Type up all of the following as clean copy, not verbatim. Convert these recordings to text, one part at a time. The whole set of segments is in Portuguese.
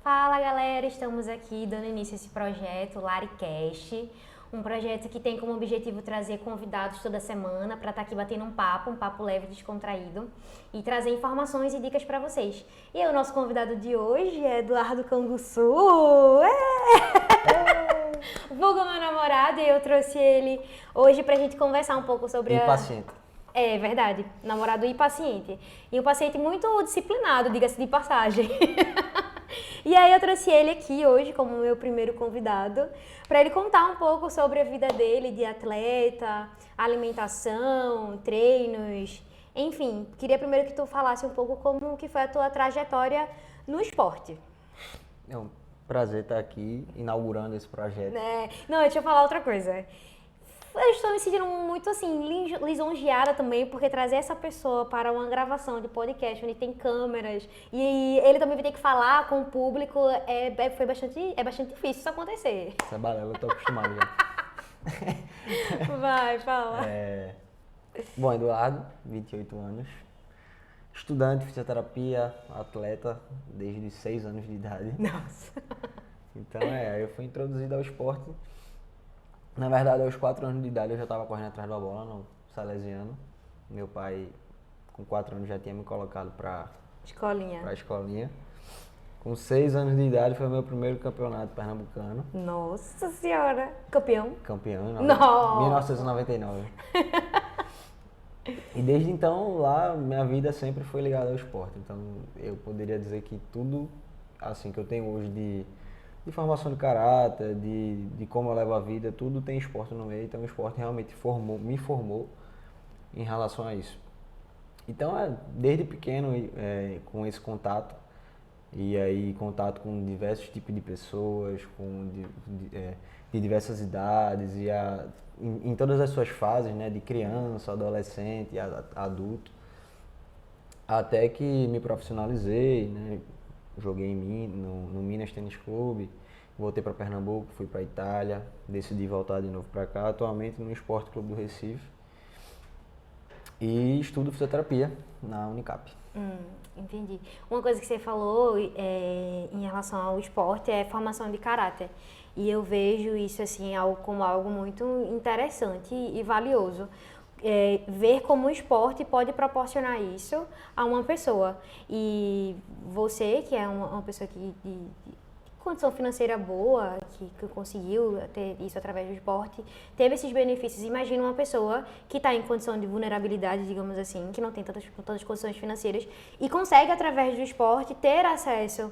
Fala galera, estamos aqui dando início a esse projeto LariCast, um projeto que tem como objetivo trazer convidados toda semana para estar aqui batendo um papo leve e descontraído e trazer informações e dicas para vocês. E o nosso convidado de hoje é Eduardo Canguçu, vulgo meu namorado, e eu trouxe ele hoje pra gente conversar um pouco sobre Impaciente. É verdade, namorado e paciente. E um paciente muito disciplinado, diga-se de passagem. E aí eu trouxe ele aqui hoje como meu primeiro convidado para ele contar um pouco sobre a vida dele de atleta, alimentação, treinos, enfim. Queria primeiro que tu falasse um pouco como que foi a tua trajetória no esporte. É um prazer estar aqui inaugurando esse projeto. Não, deixa eu falar outra coisa. Eu estou me sentindo muito assim, lisonjeada também, porque trazer essa pessoa para uma gravação de podcast onde tem câmeras e ele também vai ter que falar com o público, é bastante difícil isso acontecer. Essa é balela, eu tô acostumado já. Vai, fala. Bom, Eduardo, 28 anos, estudante de fisioterapia, atleta desde os 6 anos de idade. Nossa. Então, eu fui introduzido ao esporte. Na verdade, aos 4 anos de idade eu já estava correndo atrás da bola no Salesiano. Meu pai, com 4 anos, já tinha me colocado para a escolinha. Com 6 anos de idade foi o meu primeiro campeonato pernambucano. Nossa senhora! Campeão? Campeão, em Não. 1999. E desde então, lá, minha vida sempre foi ligada ao esporte. Então, eu poderia dizer que tudo assim que eu tenho hoje de formação de caráter, de como eu levo a vida, tudo tem esporte no meio. Então, o esporte realmente me formou em relação a isso. Então, desde pequeno, com esse contato, e aí contato com diversos tipos de pessoas, de diversas idades, e em todas as suas fases, né, de criança, adolescente, adulto, até que me profissionalizei, né, joguei no Minas Tênis Clube, voltei para Pernambuco, fui para Itália, decidi voltar de novo para cá, atualmente no Esporte Clube do Recife, e estudo fisioterapia na Unicap. Entendi. Uma coisa que você falou em relação ao esporte é formação de caráter. E eu vejo isso assim como algo muito interessante e valioso. Ver como o esporte pode proporcionar isso a uma pessoa. E você, que é uma pessoa que de condição financeira boa, que conseguiu ter isso através do esporte, teve esses benefícios. Imagina uma pessoa que está em condição de vulnerabilidade, digamos assim, que não tem tantas condições financeiras e consegue, através do esporte, ter acesso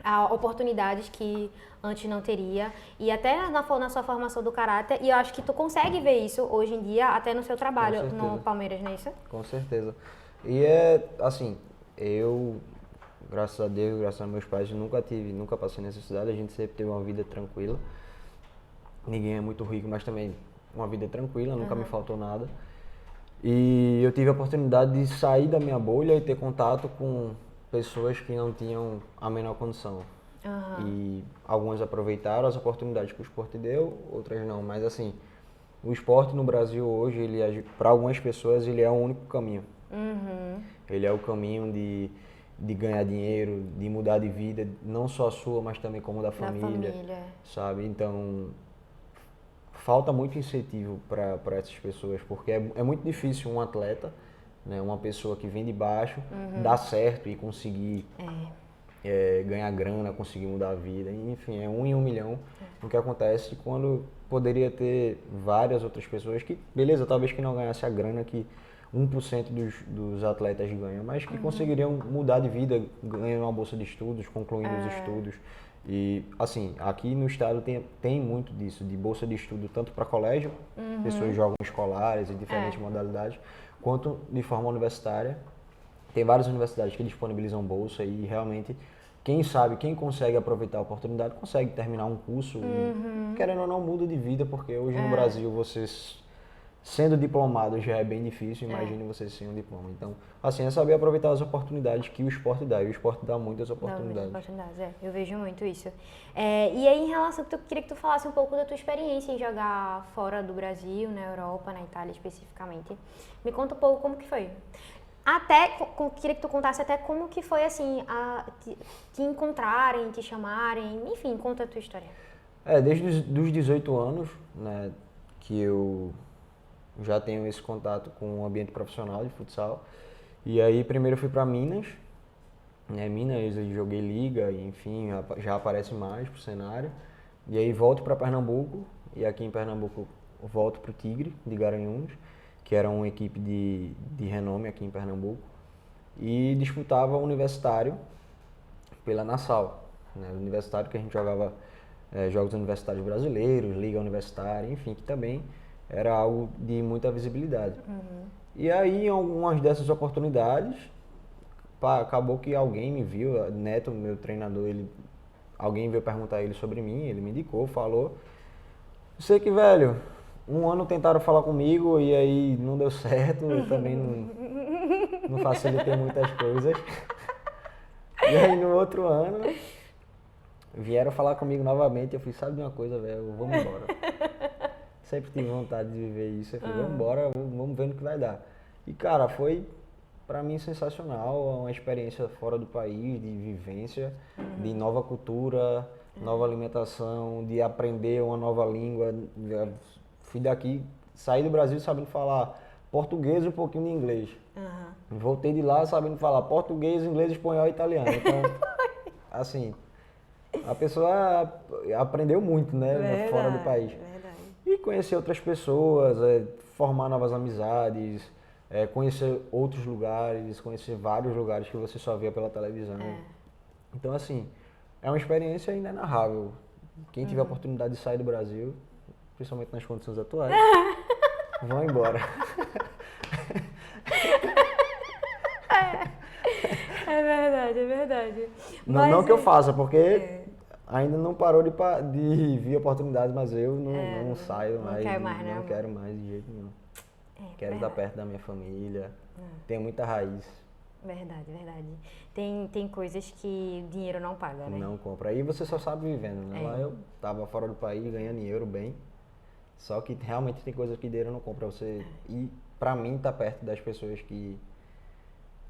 a oportunidades que antes não teria, e até na sua formação do caráter, e eu acho que tu consegue ver isso hoje em dia até no seu trabalho no Palmeiras, não é isso? Com certeza. E assim, eu, graças a Deus, graças a meus pais, nunca passei necessidade, a gente sempre teve uma vida tranquila. Ninguém é muito rico, mas também uma vida tranquila, nunca me faltou nada. E eu tive a oportunidade de sair da minha bolha e ter contato com pessoas que não tinham a menor condição. E algumas aproveitaram as oportunidades que o esporte deu, outras não. Mas assim, o esporte no Brasil hoje, para algumas pessoas, ele é o único caminho. Ele é o caminho de ganhar dinheiro, de mudar de vida, não só a sua, mas também como da família. Sabe? Então, falta muito incentivo para essas pessoas, porque é muito difícil um atleta, né, uma pessoa que vem de baixo, dar certo e conseguir ganhar grana, conseguir mudar a vida. Enfim, é 1 em 1 milhão o que acontece quando poderia ter várias outras pessoas que, beleza, talvez que não ganhasse a grana que 1% dos atletas ganham, mas que conseguiriam mudar de vida, ganhando uma bolsa de estudos, concluindo os estudos. E, assim, aqui no estado tem muito disso, de bolsa de estudo, tanto para colégio, pessoas jogam escolares e diferentes modalidades, quanto de forma universitária. Tem várias universidades que disponibilizam bolsa e realmente, quem consegue aproveitar a oportunidade, consegue terminar um curso e, querendo ou não, muda de vida, porque hoje no Brasil vocês sendo diplomado já é bem difícil, imagine você sem um diploma. Então, assim, é saber aproveitar as oportunidades que o esporte dá. E o esporte dá muitas oportunidades. Eu vejo muito isso. E aí, em relação, eu queria que tu falasse um pouco da tua experiência em jogar fora do Brasil, na Europa, na Itália especificamente. Me conta um pouco como que foi. Até, queria que tu contasse até como que foi, assim, te encontrarem, te chamarem, enfim, conta a tua história. Desde os 18 anos, né, que eu já tenho esse contato com o ambiente profissional de futsal. E aí primeiro eu fui para Minas, né, Minas eu joguei liga, e, enfim, já aparece mais pro cenário. E aí volto para Pernambuco, e aqui em Pernambuco eu volto pro Tigre, de Garanhuns, que era uma equipe de renome aqui em Pernambuco, e disputava o universitário pela Nassau, né, universitário que a gente jogava jogos universitários brasileiros, liga universitária, enfim, que também era algo de muita visibilidade. E aí, em algumas dessas oportunidades, acabou que alguém me viu, Neto, meu treinador, alguém veio perguntar a ele sobre mim, ele me indicou, falou. Sei que, velho, um ano tentaram falar comigo e aí não deu certo, eu também não facilitei muitas coisas. E aí no outro ano, vieram falar comigo novamente, eu falei, sabe de uma coisa, velho, vamos embora. Sempre tive vontade de viver isso, eu falei, vamos embora, vamos ver no que vai dar. E cara, foi pra mim sensacional, uma experiência fora do país, de vivência, de nova cultura, nova alimentação, de aprender uma nova língua. Fui daqui, saí do Brasil sabendo falar português e um pouquinho de inglês. Voltei de lá sabendo falar português, inglês, espanhol e italiano. Então, assim, a pessoa aprendeu muito, né, Verdade, fora do país. verdade. E conhecer outras pessoas, formar novas amizades, conhecer outros lugares, conhecer vários lugares que você só via pela televisão. Então, assim, é uma experiência inenarrável. Quem tiver a oportunidade de sair do Brasil, principalmente nas condições atuais, vão embora. É verdade, é verdade. Não que eu faça, porque ainda não parou de vir oportunidades, mas eu não saio mais. Quer mais, né, não amor? quero mais de jeito nenhum. Quero estar verdade. perto da minha família. Tenho muita raiz. Verdade, verdade. Tem coisas que o dinheiro não paga, né? Não compra. Aí você só sabe vivendo, né? Lá eu tava fora do país ganhando em euro bem. Só que realmente tem coisas que dinheiro não compra. Você ir, pra mim, tá perto das pessoas que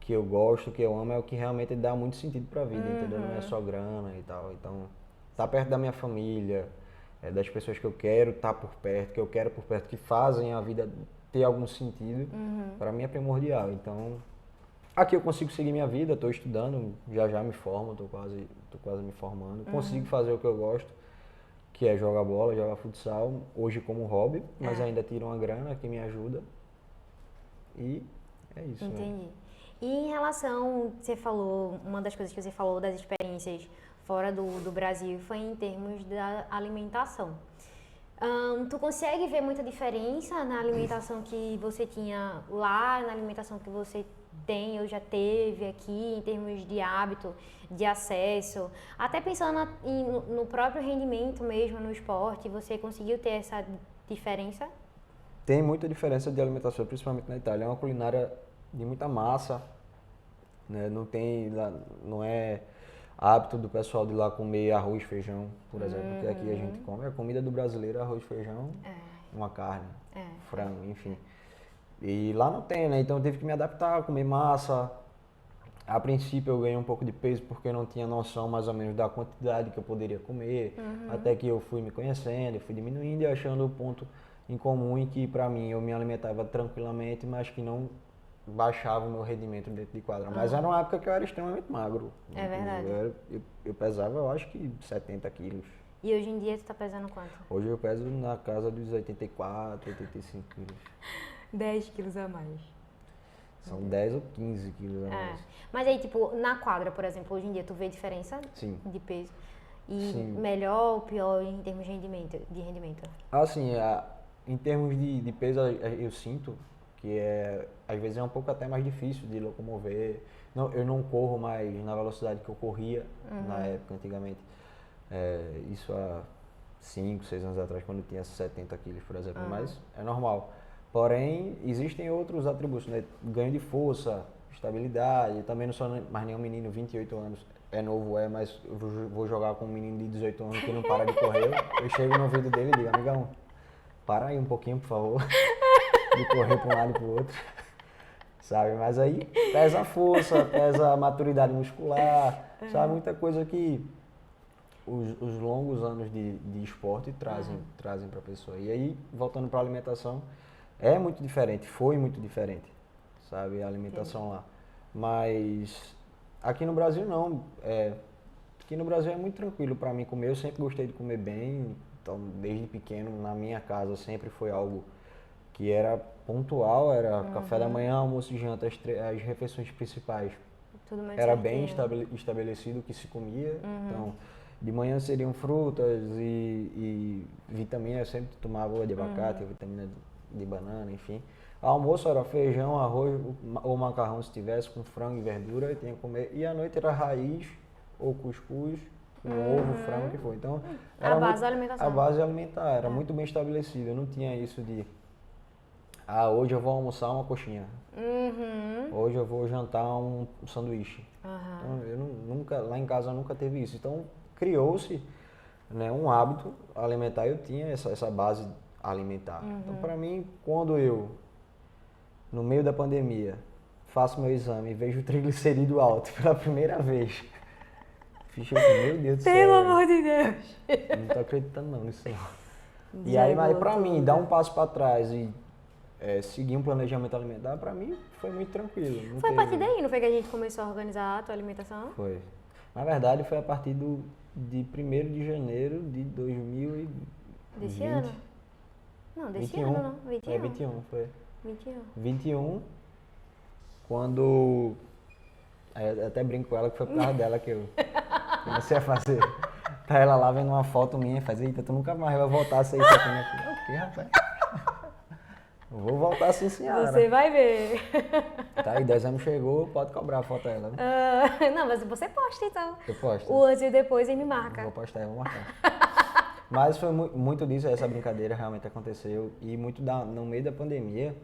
eu gosto, que eu amo, é o que realmente dá muito sentido pra vida, entendeu? Não é só grana e tal. Então, tá perto da minha família, das pessoas que eu quero estar por perto, que eu quero por perto, que fazem a vida ter algum sentido, pra mim é primordial. Então, aqui eu consigo seguir minha vida, estou estudando, já me formo, tô quase me formando. Consigo fazer o que eu gosto, que é jogar bola, jogar futsal, hoje como hobby, mas ainda tiro uma grana que me ajuda. E é isso. Entendi. Né? E em relação, você falou, uma das coisas que você falou das experiências fora do Brasil foi em termos da alimentação. Tu consegue ver muita diferença na alimentação que você tinha lá, na alimentação que você tem ou já teve aqui, em termos de hábito, de acesso? Até pensando no próprio rendimento mesmo, no esporte, você conseguiu ter essa diferença? Tem muita diferença de alimentação, principalmente na Itália. É uma culinária de muita massa, né? Não é hábito do pessoal de lá comer arroz, feijão, por exemplo, que aqui a gente come. A comida do brasileiro é arroz, feijão, uma carne, frango, enfim. E lá não tem, né? Então eu tive que me adaptar, comer massa. A princípio eu ganhei um pouco de peso porque eu não tinha noção mais ou menos da quantidade que eu poderia comer. Até que eu fui me conhecendo, fui diminuindo e achando o ponto em comum em que pra mim eu me alimentava tranquilamente, mas que não baixava o meu rendimento dentro de quadra. Mas era uma época que eu era extremamente magro. É verdade. Eu pesava, eu acho que 70 quilos. E hoje em dia tu tá pesando quanto? Hoje eu peso na casa dos 84, 85 quilos. 10 quilos a mais. São 10 ou 15 quilos a mais. Mas aí, tipo, na quadra, por exemplo, hoje em dia tu vê diferença Sim. de peso? E Sim. melhor ou pior em termos de rendimento? Assim, em termos de peso, eu sinto que às vezes é um pouco até mais difícil de locomover. Eu não corro mais na velocidade que eu corria na época, antigamente. Isso há 5, 6 anos atrás, quando eu tinha 70 quilos, por exemplo, mas é normal. Porém, existem outros atributos, né? Ganho de força, estabilidade. Também não sou mais nenhum menino, 28 anos. É novo, mas eu vou jogar com um menino de 18 anos que não para de correr. Eu chego no ouvido dele e digo, amigão, para aí um pouquinho, por favor, de correr para um lado e para o outro. sabe? Mas aí pesa a força, pesa a maturidade muscular, sabe? Muita coisa que os longos anos de esporte trazem para a pessoa. E aí, voltando para a alimentação, é muito diferente, foi muito diferente, sabe? A alimentação lá. Mas aqui no Brasil não. Aqui no Brasil é muito tranquilo para mim comer. Eu sempre gostei de comer bem. Então, desde pequeno, na minha casa, sempre foi algo que era pontual. Era café da manhã, almoço e janta, as refeições principais. Tudo mais Era bem certinho. estabelecido o que se comia. Então, de manhã seriam frutas e vitamina. Eu sempre tomava água de abacate, vitamina de banana, enfim. Almoço era feijão, arroz ou macarrão se tivesse, com frango e verdura, eu tinha que comer. E à noite era raiz ou cuscuz, com ovo, frango, o que for. Então, A base da alimentação. a base alimentar era muito bem estabelecida. Eu não tinha isso de, hoje eu vou almoçar uma coxinha. Hoje eu vou jantar um sanduíche. Então, nunca, lá em casa nunca teve isso. Então, criou-se, né, um hábito alimentar. Eu tinha essa base alimentar. Então, para mim, quando eu, no meio da pandemia, faço meu exame e vejo o triglicerídeo alto pela primeira vez, meu Deus do céu. Pelo amor de Deus. Não tô acreditando não nisso não. E aí, mas pra mim, dar um passo para trás e seguir um planejamento alimentar, pra mim, foi muito tranquilo. Não Foi a teve- partir daí, não foi que a gente começou a organizar a tua alimentação? Foi. Na verdade, foi a partir de 1º de janeiro de 2020. Desse ano? Não, desse 21. ano não. 21. 21, foi. 21. 21, quando... aí eu até brinco com ela que foi por causa dela que eu comecei a fazer. Tá ela lá vendo uma foto minha e faz, eita, tu nunca mais vai voltar a ser isso aqui, né? Eu falei, o quê, rapaz? Eu vou voltar assim, senhora. Você vai ver. Tá aí, dezembro chegou, pode cobrar a foto dela. Não, mas você posta então. Eu posto. O antes e o depois e me marca. Vou postar, eu vou marcar. Mas foi muito disso, essa brincadeira realmente aconteceu. E muito no meio da pandemia,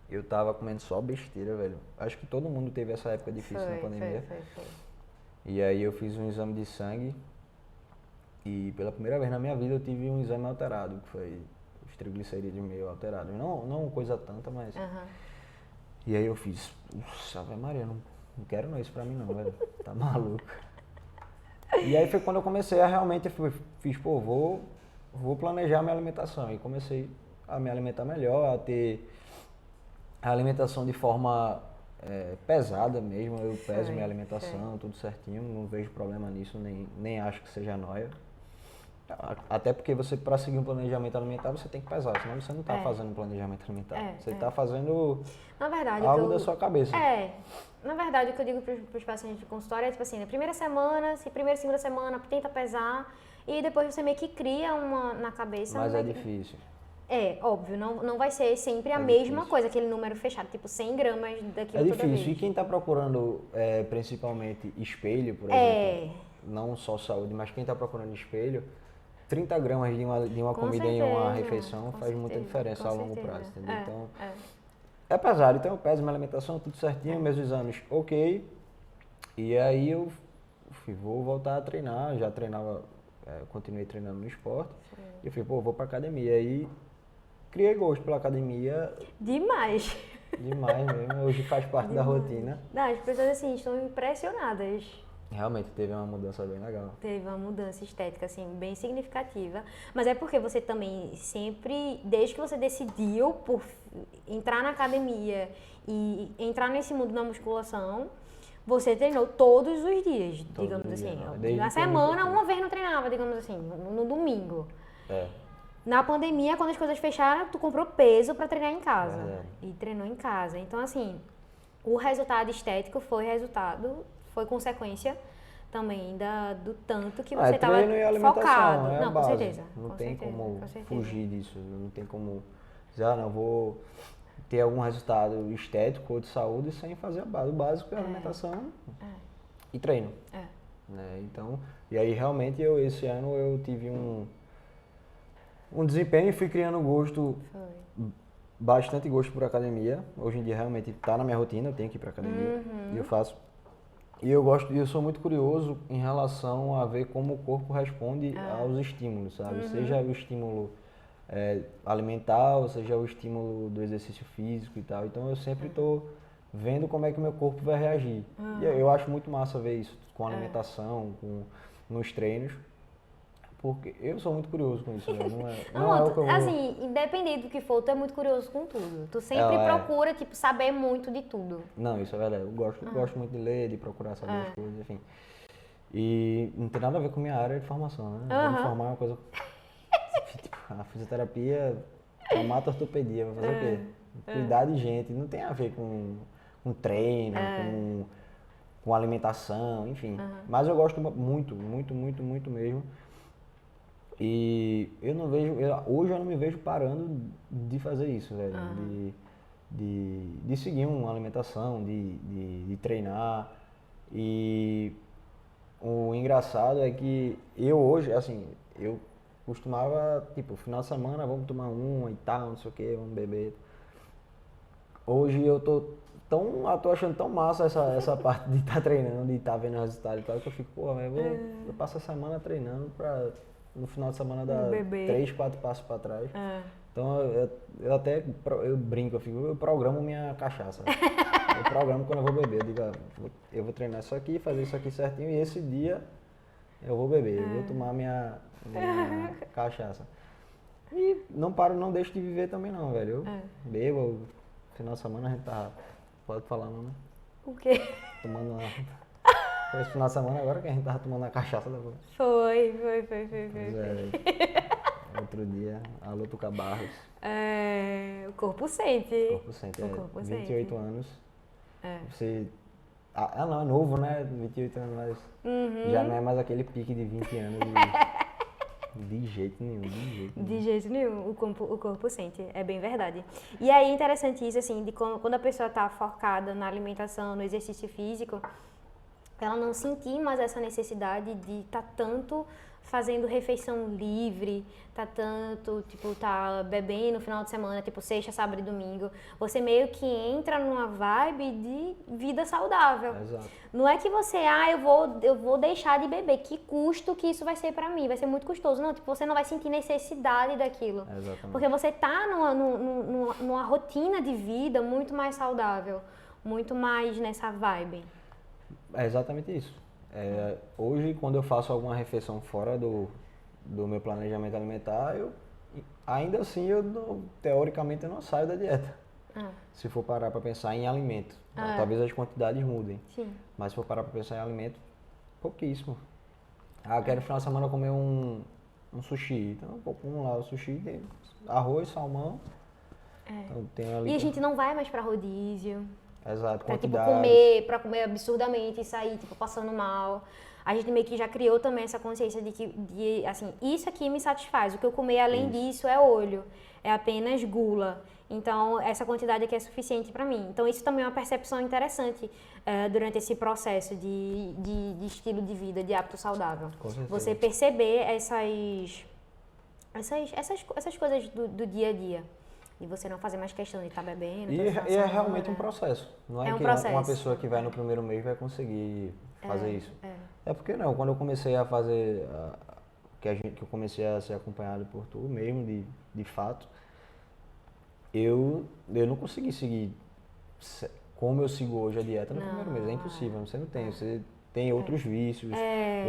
eu tava comendo só besteira, velho. Acho que todo mundo teve essa época difícil na pandemia. Foi. E aí eu fiz um exame de sangue e pela primeira vez na minha vida eu tive um exame alterado, que foi os triglicerídeos meio alterados. Não coisa tanta, mas... E aí eu fiz, Ave Maria, não quero não isso pra mim não, velho. Tá maluco. E aí foi quando eu comecei a realmente, fiz, pô, vou planejar minha alimentação. E comecei a me alimentar melhor, a ter a alimentação de forma pesada mesmo. Eu peso minha alimentação, tudo certinho, não vejo problema nisso, nem acho que seja nóia. Até porque você, para seguir um planejamento alimentar, você tem que pesar, senão você não está fazendo um planejamento alimentar. Você está fazendo Na verdade, algo da sua cabeça. Na verdade, o que eu digo para os pacientes de consultório é tipo assim, na primeira semana, primeira e segunda semana, tenta pesar e depois você meio que cria uma na cabeça. Mas é difícil. Óbvio, não vai ser sempre a mesma coisa, aquele número fechado, tipo 100 gramas daquilo toda difícil. vez. E quem está procurando principalmente espelho, por exemplo, não só saúde, mas quem está procurando espelho, 30 gramas de uma comida em uma refeição faz muita diferença a longo prazo, entendeu? Então, é pesado. Então eu peso minha alimentação, tudo certinho, meus exames ok. E aí eu vou voltar a treinar, já treinava, continuei treinando no esporte. E eu falei, pô, vou pra academia. Aí criei gosto pela academia. Demais Mesmo, hoje faz parte da rotina. As pessoas assim estão impressionadas. Realmente teve uma mudança bem legal. Teve uma mudança estética, assim, bem significativa. Mas é porque você também sempre, desde que você decidiu por entrar na academia e entrar nesse mundo da musculação, você treinou todos os dias, digamos assim. Na semana, uma vez não treinava, digamos assim, no domingo. Na pandemia, quando as coisas fecharam, tu comprou peso pra treinar em casa. E treinou em casa. Então, assim, o resultado estético foi consequência também do tanto que você estava focado. É não, com certeza. Não tem como fugir disso. Não tem como dizer, não vou ter algum resultado estético ou de saúde sem fazer a base. O básico é alimentação e treino. Né? Então, e aí realmente esse ano eu tive um desempenho e fui criando bastante gosto por academia. Hoje em dia realmente está na minha rotina, eu tenho que ir para academia e eu faço. E eu sou muito curioso em relação a ver como o corpo responde aos estímulos, sabe? Seja o estímulo alimentar, ou seja, o estímulo do exercício físico e tal. Então eu sempre estou vendo como é que o meu corpo vai reagir. E eu acho muito massa ver isso com a alimentação, nos treinos. Porque eu sou muito curioso com isso, né? Não é o que eu vou... Assim, independente do que for, tu é muito curioso com tudo. Tu sempre procura, tipo, saber muito de tudo. Não, isso é verdade. Eu gosto muito de ler, de procurar saber as coisas, enfim. E não tem nada a ver com minha área de formação, né? Eu vou me formar uma coisa... Tipo, a fisioterapia, formata ortopedia, vai fazer o quê? Cuidar de gente. Não tem a ver com treino, com alimentação, enfim. Mas eu gosto muito, muito, muito, muito mesmo. E eu não vejo, hoje eu não me vejo parando de fazer isso, velho. De seguir uma alimentação, de treinar. E o engraçado é que eu hoje, assim, eu costumava, tipo, final de semana vamos tomar uma e tal, não sei o que, vamos beber. Hoje eu tô achando tão massa essa parte de estar treinando, de estar vendo resultado e tal, que eu fico, pô, eu passo a semana treinando pra no final de semana dar 3, 4 passos pra trás. Então eu brinco, eu programo minha cachaça. Eu programo quando eu vou beber, eu digo, eu vou treinar isso aqui, fazer isso aqui certinho e esse dia eu vou beber, eu vou tomar minha cachaça. E não não deixo de viver também não, velho. Eu bebo, final de semana a gente tá, pode falar não, né? O quê? Tomando uma... Foi esse final de semana agora que a gente tava tomando a cachaça da boca. Foi. Outro dia, alô Tuca Barros. O corpo sente. O corpo sente, 28 anos. Você... não, é novo, né? 28 anos, mas já não é mais aquele pique de 20 anos. De jeito nenhum. De jeito nenhum, o corpo sente, é bem verdade. E aí é interessante isso, assim, de quando a pessoa tá focada na alimentação, no exercício físico, ela não sentir mais essa necessidade de estar tanto fazendo refeição livre, tá bebendo no final de semana, tipo sexta, sábado e domingo. Você meio que entra numa vibe de vida saudável. Exato. Não é que você, eu vou deixar de beber, que custo que isso vai ser pra mim, vai ser muito custoso. Não, tipo, você não vai sentir necessidade daquilo. Exatamente. Porque você tá numa rotina de vida muito mais saudável, muito mais nessa vibe. É exatamente isso. Hoje, quando eu faço alguma refeição fora do meu planejamento alimentar, ainda assim, teoricamente, eu não saio da dieta. Se for parar para pensar em alimento. Talvez as quantidades mudem. Sim. Mas se for parar para pensar em alimento, pouquíssimo. Eu quero no final de semana comer um sushi. Então, vamos lá, o sushi tem arroz, salmão. Então, tem ali E a gente não vai mais pra rodízio. Exato, Pra, tipo, quantidade. pra comer absurdamente e sair, tipo, passando mal. A gente meio que já criou também essa consciência de assim, isso aqui me satisfaz. O que eu comer além disso é olho, é apenas gula. Então, essa quantidade aqui é suficiente pra mim. Então, isso também é uma percepção interessante durante esse processo de estilo de vida, de hábito saudável. Com certeza. Você perceber essas coisas do dia a dia. E você não fazer mais questão de estar bebendo. E é realmente um processo. Não é, um que processo. Uma pessoa que vai no primeiro mês vai conseguir fazer isso. É porque não, quando eu comecei a fazer, que eu comecei a ser acompanhado por tu mesmo, de fato, eu não consegui seguir como eu sigo hoje a dieta no primeiro mês. É impossível, você não tem. Você tem outros vícios,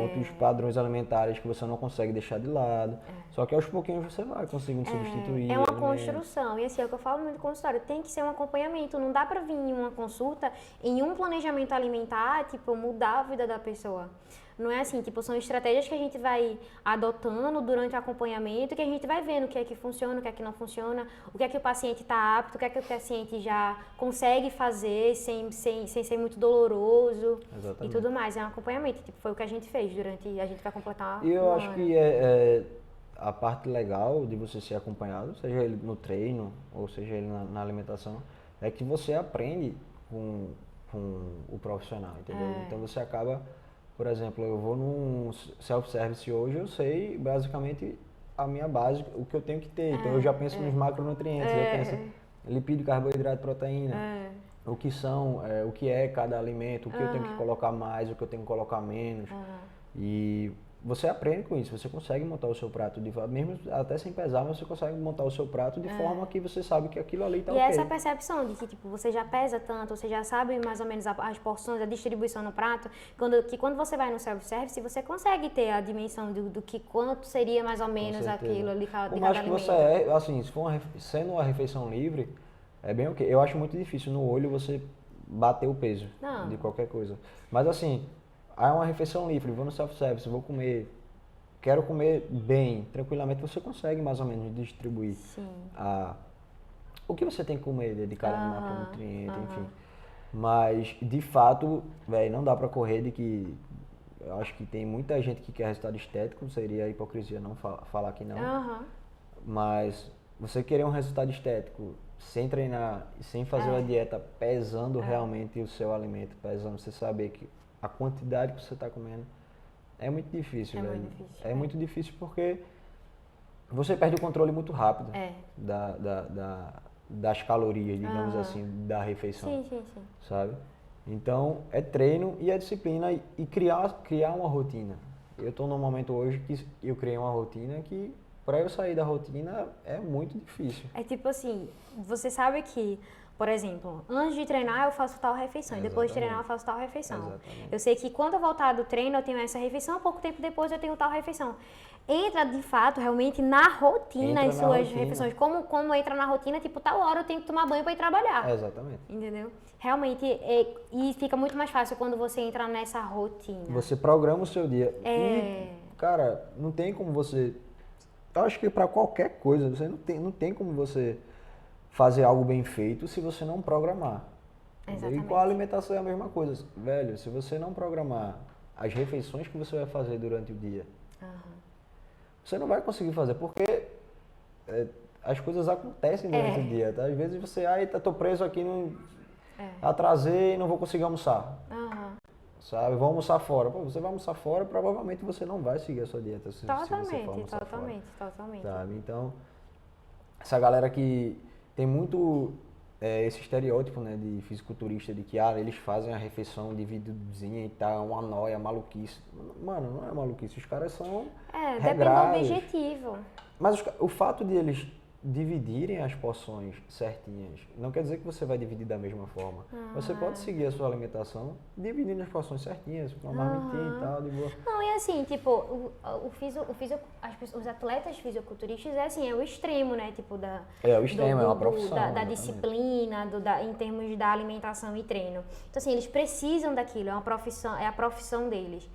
outros padrões alimentares que você não consegue deixar de lado. Só que aos pouquinhos você vai conseguindo substituir. É uma construção. E assim, é o que eu falo muito no consultório. Tem que ser um acompanhamento. Não dá pra vir em uma consulta, em um planejamento alimentar, tipo, mudar a vida da pessoa. Não é assim, tipo, são estratégias que a gente vai adotando durante o acompanhamento, que a gente vai vendo o que é que funciona, o que é que não funciona, o que é que o paciente está apto, o que é que o paciente já consegue fazer sem ser muito doloroso. Exatamente. E tudo mais. É um acompanhamento, tipo, foi o que a gente fez a gente vai completar E eu um acho ano. que a parte legal de você ser acompanhado, seja ele no treino ou seja ele na alimentação, é que você aprende com o profissional, entendeu? Então você acaba, por exemplo, eu vou num self-service hoje, eu sei basicamente a minha base, o que eu tenho que ter. Então eu já penso nos macronutrientes, eu penso lipídio, carboidrato, proteína. O que é cada alimento, o que eu tenho que colocar mais, o que eu tenho que colocar menos. E você aprende com isso, você consegue montar o seu prato, mesmo até sem pesar, mas você consegue montar o seu prato de forma que você sabe que aquilo ali tá E ok. essa percepção de que, tipo, você já pesa tanto, você já sabe mais ou menos as porções, a distribuição no prato, quando você vai no self-service, você consegue ter a dimensão do que quanto seria mais ou menos certeza. aquilo ali de Por cada mais que alimento. você assim, se for sendo uma refeição livre, é bem ok. Eu acho muito difícil no olho você bater o peso Não. de qualquer coisa. Mas assim, é uma refeição livre, vou no self-service, vou comer, quero comer bem, tranquilamente, você consegue mais ou menos distribuir Sim. o que você tem que comer de cada macronutriente, aham. enfim. Mas, de fato, velho, não dá pra correr de que. Eu acho que tem muita gente que quer resultado estético, seria hipocrisia não falar que não. Aham. Mas você querer um resultado estético sem treinar, sem fazer uma dieta pesando realmente o seu alimento, pesando, você saber que a quantidade que você está comendo, é muito difícil, É velho. muito difícil, É é. muito difícil porque você perde o controle muito rápido É. das calorias, digamos Aham. assim, da refeição, Sim. sabe? Então, é treino e é disciplina e criar uma rotina. Eu estou num momento hoje que eu criei uma rotina que, para eu sair da rotina, é muito difícil. É tipo assim, você sabe que, por exemplo, antes de treinar eu faço tal refeição, e depois de treinar eu faço tal refeição. Exatamente. Eu sei que quando eu voltar do treino eu tenho essa refeição, pouco tempo depois eu tenho tal refeição. Entra de fato realmente na rotina Entra as na suas rotina. refeições. Como entra na rotina, tipo, tal hora eu tenho que tomar banho para ir trabalhar. Exatamente. Entendeu? Realmente, e fica muito mais fácil quando você entra nessa rotina. Você programa o seu dia. É. E, cara, não tem como você. Eu acho que para qualquer coisa, você não tem como você fazer algo bem feito se você não programar. Entendeu? E com a alimentação é a mesma coisa. Velho, se você não programar as refeições que você vai fazer durante o dia, você não vai conseguir fazer, porque as coisas acontecem durante o dia. Tá? Às vezes você, tô preso aqui, atrasei e não vou conseguir almoçar. Sabe? Vou almoçar fora. Pô, você vai almoçar fora, provavelmente você não vai seguir a sua dieta se você for almoçar fora. Totalmente. Sabe? Então, essa galera que tem muito esse estereótipo, né, de fisiculturista, de que eles fazem a refeição divididinha e tal, uma nóia, maluquice. Mano, não é maluquice, os caras são regrados. Depende do objetivo. Mas o fato de eles dividirem as porções certinhas, não quer dizer que você vai dividir da mesma forma. Você pode seguir a sua alimentação dividindo as porções certinhas, com uma marmitinha e tal, de boa. Não, e assim, tipo, os atletas fisiculturistas é assim, é o extremo, né? Tipo, o extremo, é uma profissão. Da disciplina, em termos da alimentação e treino. Então, assim, eles precisam daquilo, é a profissão deles.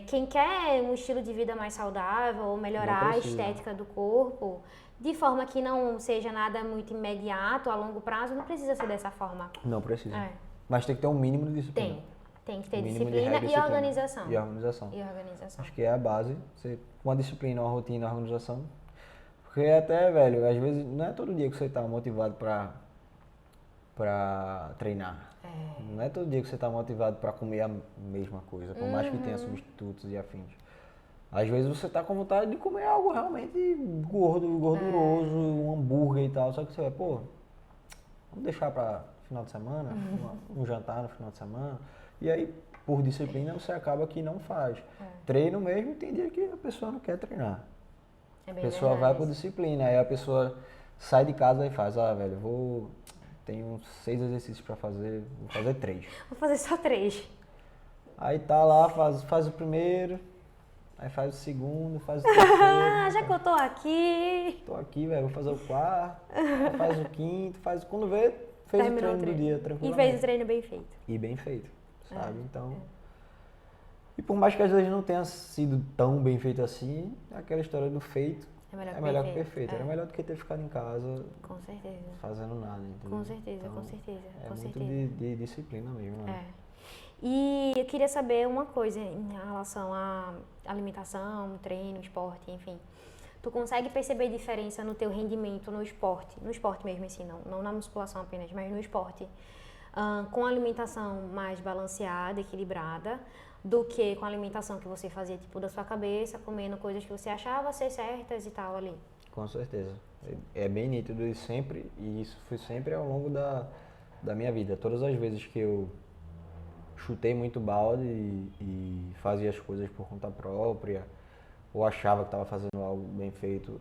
Quem quer um estilo de vida mais saudável ou melhorar a estética do corpo, de forma que não seja nada muito imediato, a longo prazo, não precisa ser dessa forma. Não precisa. Mas tem que ter um mínimo de disciplina. Tem que ter disciplina e organização. E organização. Acho que é a base. Você, uma disciplina, uma rotina, uma organização. Porque até, velho, às vezes não é todo dia que você tá motivado pra treinar. Não é todo dia que você tá motivado pra comer a mesma coisa, por mais que tenha substitutos e afins. Às vezes você tá com vontade de comer algo realmente gorduroso, um hambúrguer e tal, só que você vai, vamos deixar pra final de semana, um jantar no final de semana, e aí, por disciplina, você acaba que não faz. Treino mesmo, tem dia que a pessoa não quer treinar. A pessoa vai por disciplina, aí a pessoa sai de casa e faz, velho, tenho 6 exercícios pra fazer, vou fazer 3. Vou fazer só 3. Aí tá lá, faz o primeiro, aí faz o segundo, faz o terceiro. Já que eu tô aqui. Tô aqui, velho, vou fazer o quarto, faz o quinto, quando vê, fez o treino do dia, tranquilo. E fez o treino bem feito. E bem feito, sabe? Então... E por mais que às vezes não tenha sido tão bem feito assim, aquela história do feito é melhor que perfeito. Era melhor do que ter ficado em casa com certeza. Fazendo nada, entendeu? Com certeza. É com muito certeza. de disciplina mesmo, né? E eu queria saber uma coisa em relação à alimentação, treino, esporte, enfim. Tu consegue perceber diferença no teu rendimento no esporte mesmo em si, não na musculação apenas, mas no esporte, com a alimentação mais balanceada, equilibrada, do que com a alimentação que você fazia, tipo, da sua cabeça, comendo coisas que você achava ser certas e tal ali? Com certeza. É bem nítido e isso foi sempre ao longo da minha vida. Todas as vezes que eu chutei muito balde e fazia as coisas por conta própria, ou achava que estava fazendo algo bem feito,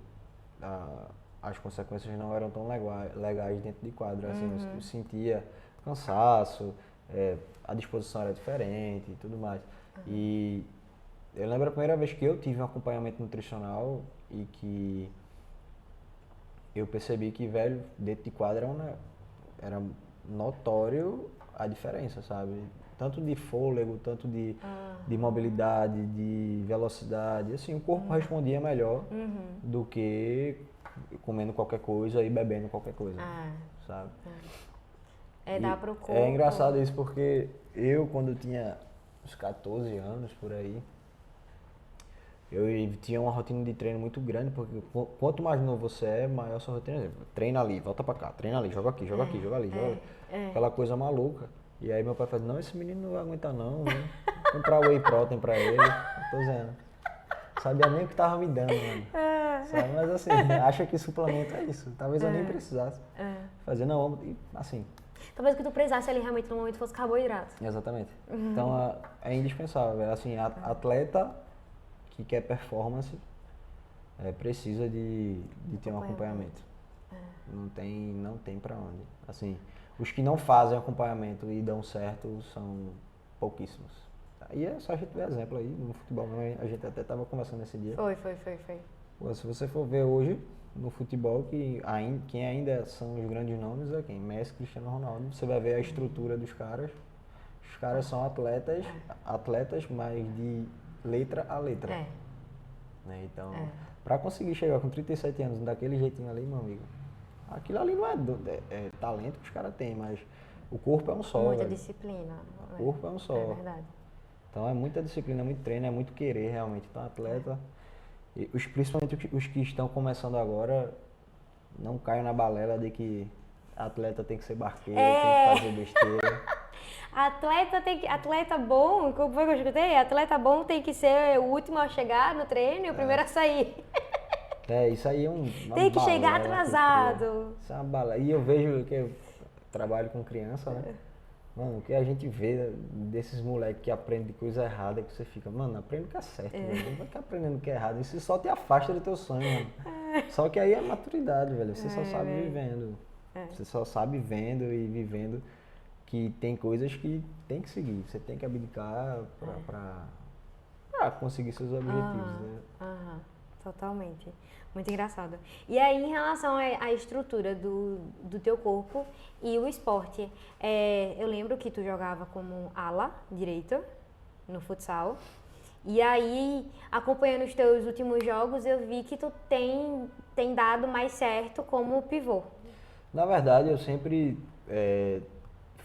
as consequências não eram tão legais dentro de quadro. Assim, eu sentia cansaço, a disposição era diferente e tudo mais. E eu lembro a primeira vez que eu tive um acompanhamento nutricional e que eu percebi que, velho, dentro de quadro era notório a diferença, sabe? Tanto de fôlego, tanto de mobilidade, de velocidade. Assim, o corpo respondia melhor do que comendo qualquer coisa e bebendo qualquer coisa, sabe? Dá pro corpo. É engraçado isso porque eu, quando eu tinha uns 14 anos, por aí, eu tinha uma rotina de treino muito grande, porque quanto mais novo você é, maior a sua rotina. Treina ali, volta pra cá, treina ali, joga aqui, joga aqui, joga ali, joga ali. Aquela coisa maluca. E aí meu pai fala, não, esse menino não vai aguentar não, né? Comprar whey protein pra ele. Eu tô dizendo. Sabia nem o que tava me dando, mano. Sabe? Mas assim, acha que suplemento é isso. Talvez eu nem precisasse fazer, não, assim. Talvez o que tu precisasse ali realmente no momento fosse carboidrato. Exatamente. Então é indispensável. Assim, atleta que quer performance precisa de ter um acompanhamento. Não tem pra onde. Assim, os que não fazem acompanhamento e dão certo são pouquíssimos. E é só a gente ver exemplo aí no futebol. A gente até estava conversando esse dia. Foi. Pô, se você for ver hoje no futebol, quem ainda são os grandes nomes é quem? Messi, Cristiano Ronaldo. Você vai ver a estrutura dos caras. Os caras são atletas, mas de letra a letra. Né? Então, para conseguir chegar com 37 anos daquele jeitinho ali, meu amigo, aquilo ali não é talento que os caras têm, mas o corpo é um só. Muita disciplina. O corpo é um só. É verdade. Então é muita disciplina, é muito treino, é muito querer realmente. Então atleta, principalmente os que estão começando agora, não caiam na balela de que atleta tem que ser barqueiro, tem que fazer besteira. Atleta bom, como foi que eu escutei? Atleta bom tem que ser o último a chegar no treino e o primeiro a sair. Isso aí é uma tem que balela chegar atrasado. Isso é uma balela. E eu vejo que eu trabalho com criança, né? Mano, o que a gente vê desses moleques que aprendem coisa errada, que você fica, mano, aprende o que é certo, velho. Não vai ficar aprendendo o que é errado. Isso só te afasta do teu sonho, mano. Só que aí é maturidade, velho. Você só sabe vivendo. Você só sabe vendo e vivendo que tem coisas que tem que seguir. Você tem que abdicar pra conseguir seus objetivos, né? Totalmente. Muito engraçado. E aí, em relação à estrutura do teu corpo e o esporte, eu lembro que tu jogava como ala direita no futsal. E aí, acompanhando os teus últimos jogos, eu vi que tu tem dado mais certo como pivô. Na verdade, eu sempre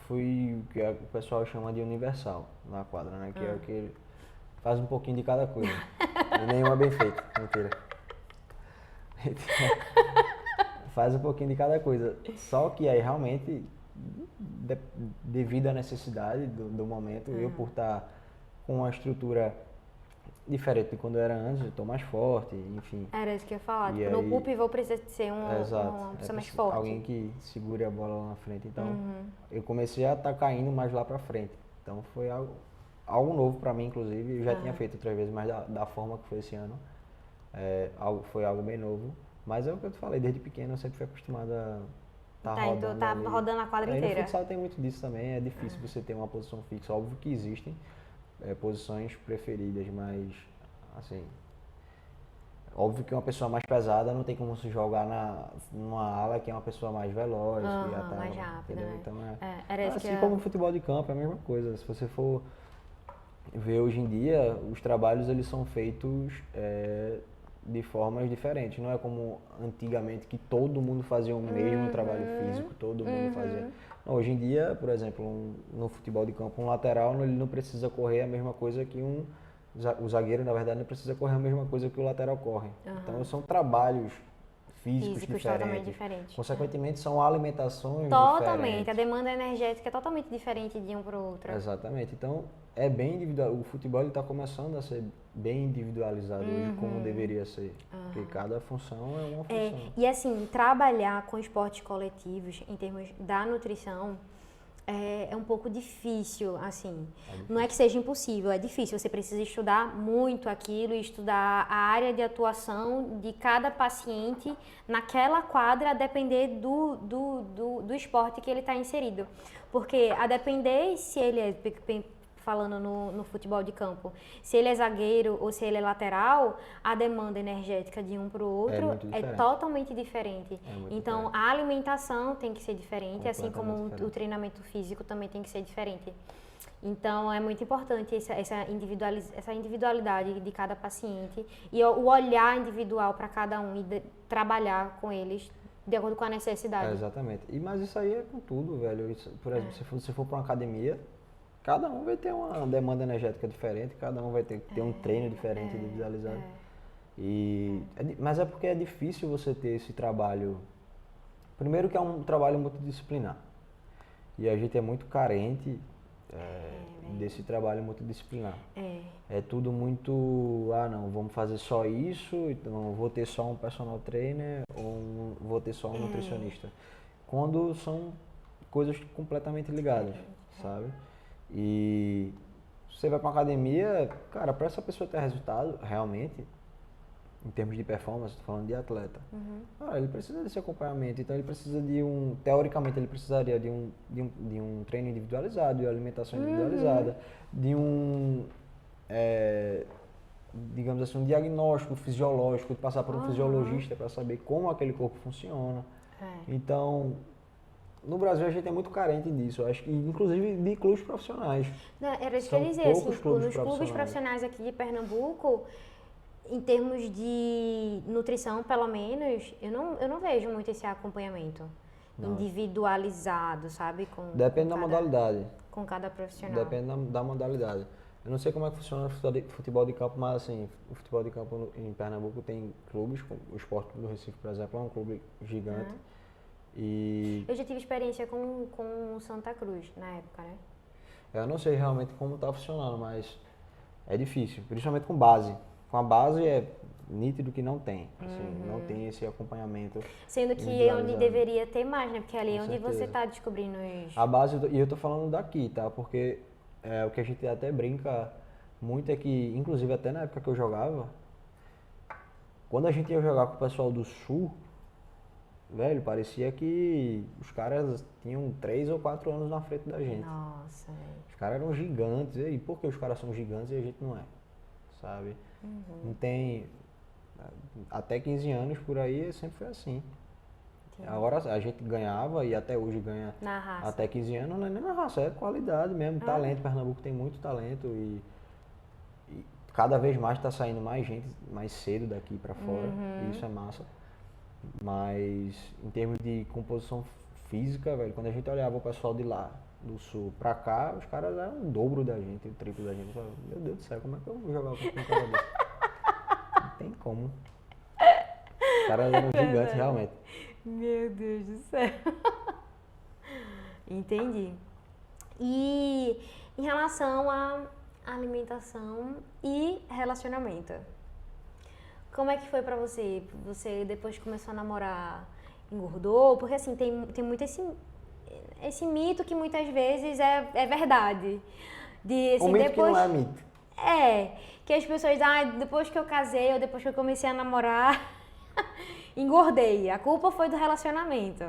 fui o que o pessoal chama de universal na quadra, né? Que é o que faz um pouquinho de cada coisa. E nenhuma bem feita, mentira. Faz um pouquinho de cada coisa. Só que aí realmente, devido à necessidade do momento, eu por estar com uma estrutura diferente de quando eu era antes, eu estou mais forte, enfim. Era isso que eu ia falar. Tipo, aí, no pivô precisa ser uma pessoa mais forte. Alguém que segure a bola lá na frente. Então, eu comecei a estar caindo mais lá pra frente. Então, foi algo novo pra mim, inclusive. Eu já tinha feito outras vezes, mas da forma que foi esse ano. Foi algo bem novo. Mas é o que eu te falei, desde pequeno eu sempre fui acostumado a estar rodando a quadra inteira. No futsal tem muito disso também, é difícil você ter uma posição fixa. Óbvio que existem posições preferidas, mas assim, óbvio que uma pessoa mais pesada não tem como se jogar numa ala que é uma pessoa mais veloz, mais rápida, né? Então assim como o futebol de campo é a mesma coisa. Se você for ver hoje em dia, os trabalhos eles são feitos de formas diferentes. Não é como antigamente que todo mundo fazia o mesmo trabalho físico, todo mundo fazia. Não, hoje em dia, por exemplo, no futebol de campo, um lateral ele não precisa correr a mesma coisa que o zagueiro, na verdade, não precisa correr a mesma coisa que o lateral corre. Então são trabalhos físicos totalmente diferentes. Consequentemente, são alimentações totalmente. diferentes. A demanda energética é totalmente diferente de um para o outro. Exatamente. Então, é bem individual. O futebol está começando a ser bem individualizado hoje, como deveria ser. Porque cada função é uma função. E assim, trabalhar com esportes coletivos, em termos da nutrição, é um pouco difícil, assim. Não é que seja impossível, é difícil. Você precisa estudar muito aquilo e estudar a área de atuação de cada paciente naquela quadra, a depender do esporte que ele está inserido. Porque a depender se ele é, falando no futebol de campo, se ele é zagueiro ou se ele é lateral, a demanda energética de um para o outro é totalmente diferente. Então, a alimentação tem que ser diferente, assim como o treinamento físico também tem que ser diferente. Então, é muito importante essa individualidade de cada paciente e o olhar individual para cada um e trabalhar com eles de acordo com a necessidade. Exatamente. Mas isso aí é com tudo, velho. Isso, por exemplo, se você for para uma academia, cada um vai ter uma demanda energética diferente, cada um vai ter um treino diferente, individualizado. Mas é porque é difícil você ter esse trabalho. Primeiro que é um trabalho multidisciplinar. E a gente é muito carente desse trabalho multidisciplinar. É tudo muito, não, vamos fazer só isso, então vou ter só um personal trainer ou vou ter só um nutricionista. Quando são coisas completamente ligadas, sabe? E você vai para uma academia, cara, para essa pessoa ter resultado, realmente, em termos de performance, estou falando de atleta, ele precisa desse acompanhamento, então ele precisa teoricamente ele precisaria de um treino individualizado, de alimentação individualizada, de digamos assim, um diagnóstico fisiológico, de passar por um fisiologista para saber como aquele corpo funciona. Então, no Brasil a gente é muito carente disso, eu acho que inclusive de clubes profissionais. Não, era isso que eu ia dizer, assim, nos clubes profissionais aqui de Pernambuco, em termos de nutrição, pelo menos, eu não vejo muito esse acompanhamento individualizado, sabe? Depende da modalidade. Com cada profissional. Depende da modalidade. Eu não sei como é que funciona o futebol de campo, mas assim, o futebol de campo em Pernambuco tem clubes, o Sport Clube do Recife, por exemplo, é um clube gigante. Eu já tive experiência com o Santa Cruz na época, né? Eu não sei realmente como está funcionando, mas é difícil, principalmente com base. Com a base é nítido que não tem, assim, não tem esse acompanhamento. Sendo que é onde deveria ter mais, né? Porque ali é onde você está descobrindo a base, e eu tô falando daqui, tá? Porque o que a gente até brinca muito é que, inclusive até na época que eu jogava, quando a gente ia jogar com o pessoal do Sul, velho, parecia que os caras tinham 3 ou 4 anos na frente da gente. Nossa, velho. Os caras eram gigantes. E por que os caras são gigantes e a gente não é? Sabe? Não tem... Até 15 anos por aí sempre foi assim. Agora a gente ganhava e até hoje ganha na raça. Até 15 anos, não é nem na raça, é qualidade mesmo, talento. Pernambuco tem muito talento e cada vez mais está saindo mais gente mais cedo daqui para fora, e isso é massa. Mas em termos de composição física, velho, quando a gente olhava o pessoal de lá, do sul pra cá, os caras eram o dobro da gente, o triplo da gente. Meu Deus do céu, como é que eu vou jogar com um cara desse? Não tem como. Os caras eram gigantes, realmente. Meu Deus do céu. Entendi. E em relação à alimentação e relacionamento, como é que foi pra você? Você depois que começou a namorar, engordou? Porque assim, tem muito esse mito que muitas vezes é verdade. De, assim, o mito depois, que não é mito. Que as pessoas, depois que eu casei ou depois que eu comecei a namorar, engordei. A culpa foi do relacionamento.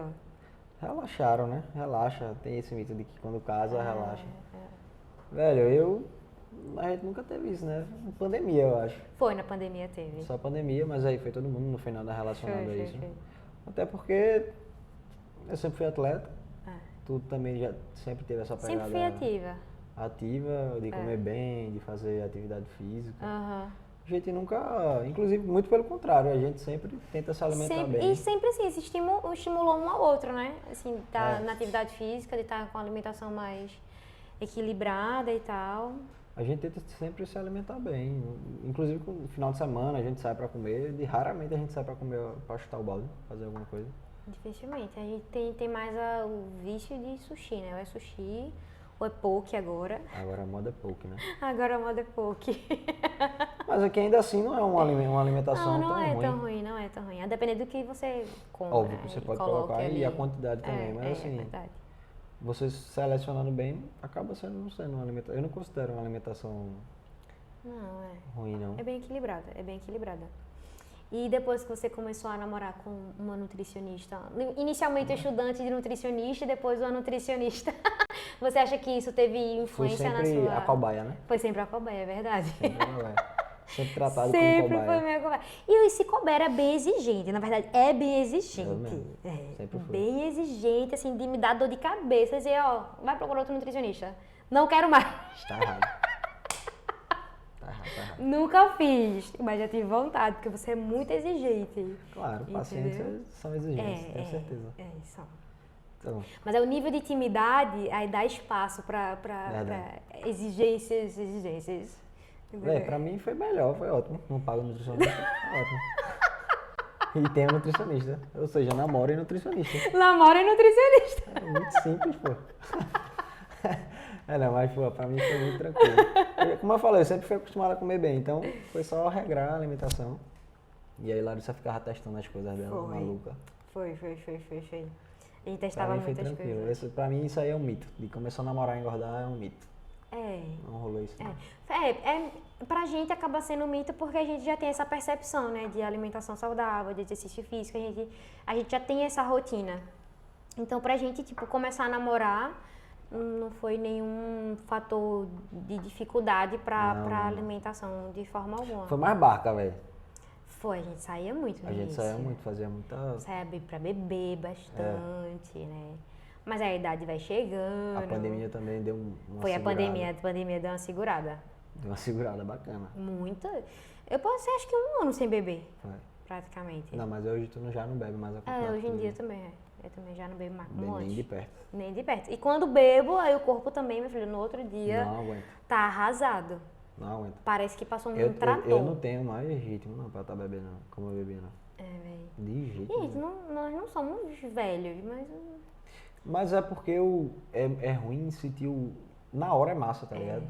Relaxaram, né? Relaxa. Tem esse mito de que quando casa, relaxa. Velho, a gente nunca teve isso, né? Pandemia, eu acho. Foi, na pandemia teve. Só pandemia, mas aí foi todo mundo no final da relacionada a isso. Até porque eu sempre fui atleta. Tu também já sempre teve essa pegada. Sempre fui ativa. Ativa, de comer bem, de fazer atividade física. A gente nunca, inclusive, muito pelo contrário, a gente sempre tenta se alimentar bem. E sempre assim, se estimulou um ao outro, né? Assim, tá na atividade física, de estar com a alimentação mais equilibrada e tal. A gente tenta sempre se alimentar bem. Inclusive, no final de semana a gente sai pra comer, e raramente a gente sai pra comer, pra chutar o balde, fazer alguma coisa. Dificilmente. A gente tem mais o vício de sushi, né? Ou é sushi, ou é poke agora. Agora a moda é poke, né? Agora a moda é poke. Mas aqui ainda assim não é uma alimentação não tão ruim. Não é tão ruim, não é tão ruim. A depender do que você compra. Óbvio que você pode colocar ali. E a quantidade também, mas assim... É verdade. você selecionando bem, acaba não sendo uma alimentação. Eu não considero uma alimentação Não, ruim, não. é bem equilibrada, é bem equilibrada. E depois que você começou a namorar com uma nutricionista, inicialmente estudante de nutricionista e depois uma nutricionista, você acha que isso teve Fui influência na sempre sua... a cobaia, né? Foi sempre a cobaia, é verdade. Sempre a cobaia. Sempre tratado como Sempre cobaia. foi minha cobaia. E esse cobaia era bem exigente, na verdade, é bem exigente. Eu mesmo. Sempre fui. Bem exigente, assim, de me dar dor de cabeça. Dizer, ó, vai procurar outro nutricionista. Não quero mais. Tá errado. Tá errado, tá errado. Nunca fiz, mas já tive vontade, porque você é muito exigente. Claro, Entendeu? pacientes são exigentes, tenho certeza. Isso. Então, Mas é o nível de intimidade, aí dá espaço pra Verdade. exigências. pra mim foi melhor, foi ótimo. Não pago nutricionista, é ótimo. E tenho nutricionista, ou seja, namoro e nutricionista. Namoro e nutricionista. É muito simples, pô. Não, mas pô, pra mim foi muito tranquilo. Como eu falei, eu sempre fui acostumado a comer bem, então foi só regrar a alimentação. E aí Larissa ficava testando as coisas dela, Foi. maluca. Foi. A gente Pra testava mim foi muitas tranquilo. coisas. Pra mim isso aí é um mito. De começar a namorar e engordar é um mito. Não rolou isso. Não. Pra gente acaba sendo um mito porque a gente já tem essa percepção, né, de alimentação saudável, de exercício físico, a gente já tem essa rotina. Então pra gente, tipo, começar a namorar não foi nenhum fator de dificuldade pra alimentação de forma alguma. Foi mais barca, velho. Foi, a gente saía muito no A gente início. saía muito, fazia muita... Saía pra beber bastante, né? Mas a idade vai chegando. A pandemia também deu uma Foi segurada. a pandemia deu uma segurada. Deu uma segurada bacana. Muita. Eu passei acho que 1 ano sem beber, Foi. praticamente. Não, mas hoje tu já não bebe mais a Coca-Cola. Hoje em dia também é. Eu também já não bebo mais como Nem antes. de perto. Nem de perto. E quando bebo, aí o corpo também, meu filho, no outro dia Não aguento. tá arrasado. Não aguento. Parece que passou um Eu trator. não tenho mais ritmo não pra estar bebendo, não, como eu bebia, não. Velho. De jeito Gente, nenhum. nós não somos velhos, mas... Mas é porque é ruim sentir o... Na hora é massa, tá ligado?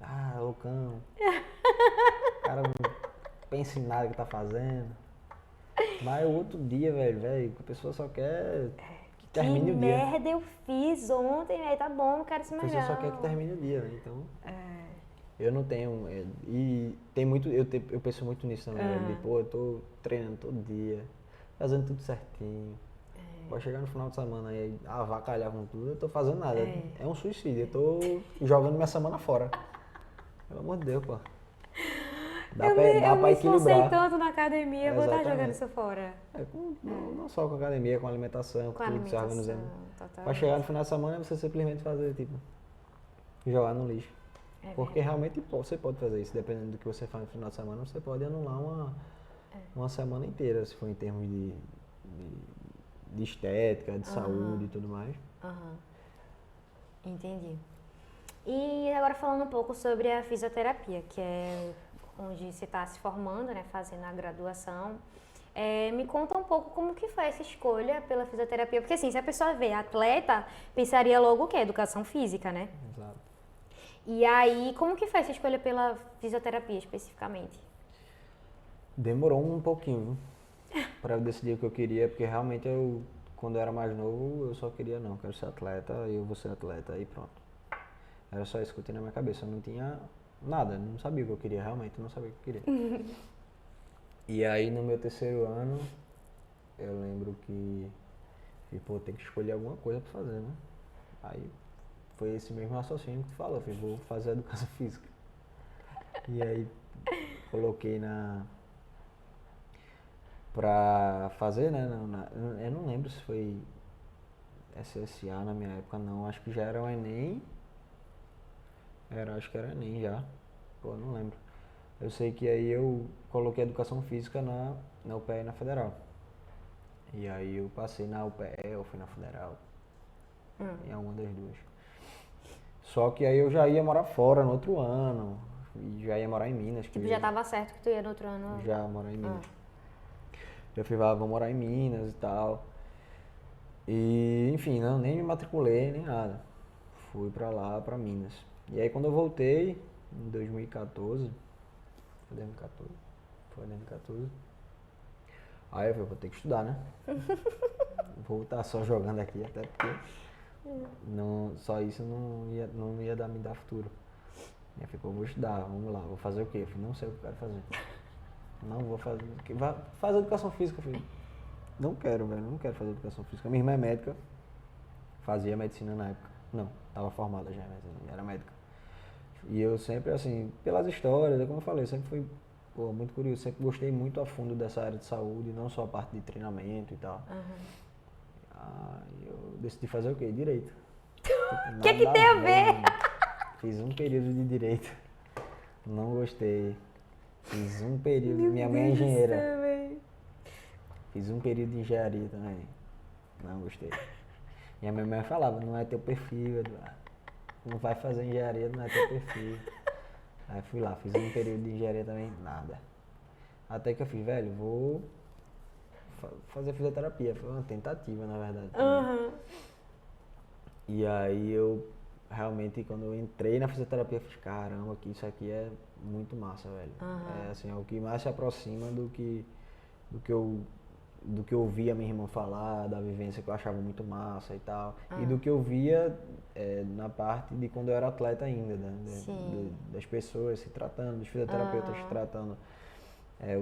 Ah, loucão. O cara não pensa em nada que tá fazendo. Mas o outro dia, velho, a pessoa só quer que termine que o dia. merda eu fiz ontem, aí tá bom, não quero isso A mais pessoa não. só quer que termine o dia, né? Então... Eu não tenho... E tem muito... Eu penso muito nisso também, velho. De, pô, eu tô treinando todo dia, fazendo tudo certinho. Pode chegar no final de semana aí, avacalhar com tudo, eu tô fazendo nada. É um suicídio, eu tô jogando minha semana fora. Pelo amor de Deus, pô. Dá eu pra me esforcei equilibrar. tanto na academia, vou estar Exatamente. jogando isso fora. Não só com academia, com alimentação, Com com tudo, se alimentação, organizando. total. Pra chegar no final de semana, você simplesmente fazer, tipo, jogar no lixo. Porque realmente você pode fazer isso, dependendo do que você faz no final de semana, você pode anular uma semana inteira, se for em termos de estética, de saúde e tudo mais. Entendi. E agora falando um pouco sobre a fisioterapia, que é onde você está se formando, né, fazendo a graduação. Me conta um pouco como que foi essa escolha pela fisioterapia, porque assim, se a pessoa vê atleta, pensaria logo o quê? Educação física, né? Exato. E aí, como que foi essa escolha pela fisioterapia especificamente? Demorou um pouquinho pra eu decidir o que eu queria, porque realmente quando eu era mais novo, eu só queria, não, quero ser atleta, eu vou ser atleta e pronto. Era só isso que eu tinha na minha cabeça, eu não tinha nada, não sabia o que eu queria, realmente não sabia o que eu queria. E aí no meu terceiro ano, eu lembro que, pô, tem que escolher alguma coisa pra fazer, né? Aí foi esse mesmo raciocínio que tu falou, vou fazer educação física. E aí coloquei pra fazer, né? Eu não lembro se foi SSA na minha época, não. Acho que já era o Enem. Acho que era Enem já. Pô, não lembro. Eu sei que aí eu coloquei educação física na UPE e na Federal. E aí eu passei na UPE ou fui na Federal. Em alguma das duas. Só que aí eu já ia morar fora no outro ano. E já ia morar em Minas. Tipo, já tava certo que tu ia no outro ano? Já morar em Minas. Eu falei, vou morar em Minas e tal. E, enfim, nem me matriculei, nem nada. Fui pra lá, pra Minas. E aí quando eu voltei, em 2014, foi 2014? Foi 2014. Aí eu falei, vou ter que estudar, né? Vou estar só jogando aqui, até porque Não, só isso não ia me dar futuro. Aí eu falei, pô, vou estudar, vamos lá, vou fazer o quê? Eu falei, não sei o que eu quero fazer. Não vou fazer. Vai fazer educação física, eu falei, não quero, velho, não quero fazer educação física. Minha irmã é médica, fazia medicina na época. Não, estava formada já, mas era médica. E eu sempre, assim, pelas histórias, como eu falei, eu sempre fui muito curioso, sempre gostei muito a fundo dessa área de saúde, não só a parte de treinamento e tal. Aí eu decidi fazer o quê? Direito. O que que tem a ver? Fiz um período de direito, não gostei. Fiz um período, minha mãe é engenheira. Fiz um período de engenharia também, não gostei. Minha mãe falava, não é teu perfil, Eduardo. Não vai fazer engenharia, não é teu perfil. Aí fui lá, fiz um período de engenharia também, nada. Até que eu fiz, velho, vou fazer fisioterapia. Foi uma tentativa, na verdade. E aí eu realmente, quando eu entrei na fisioterapia, eu fiz, caramba, que isso aqui é muito massa, velho. É assim, é o que mais se aproxima do que eu via minha irmã falar, da vivência que eu achava muito massa e tal. E do que eu via na parte de quando eu era atleta ainda, né? Das pessoas se tratando, dos fisioterapeutas se tratando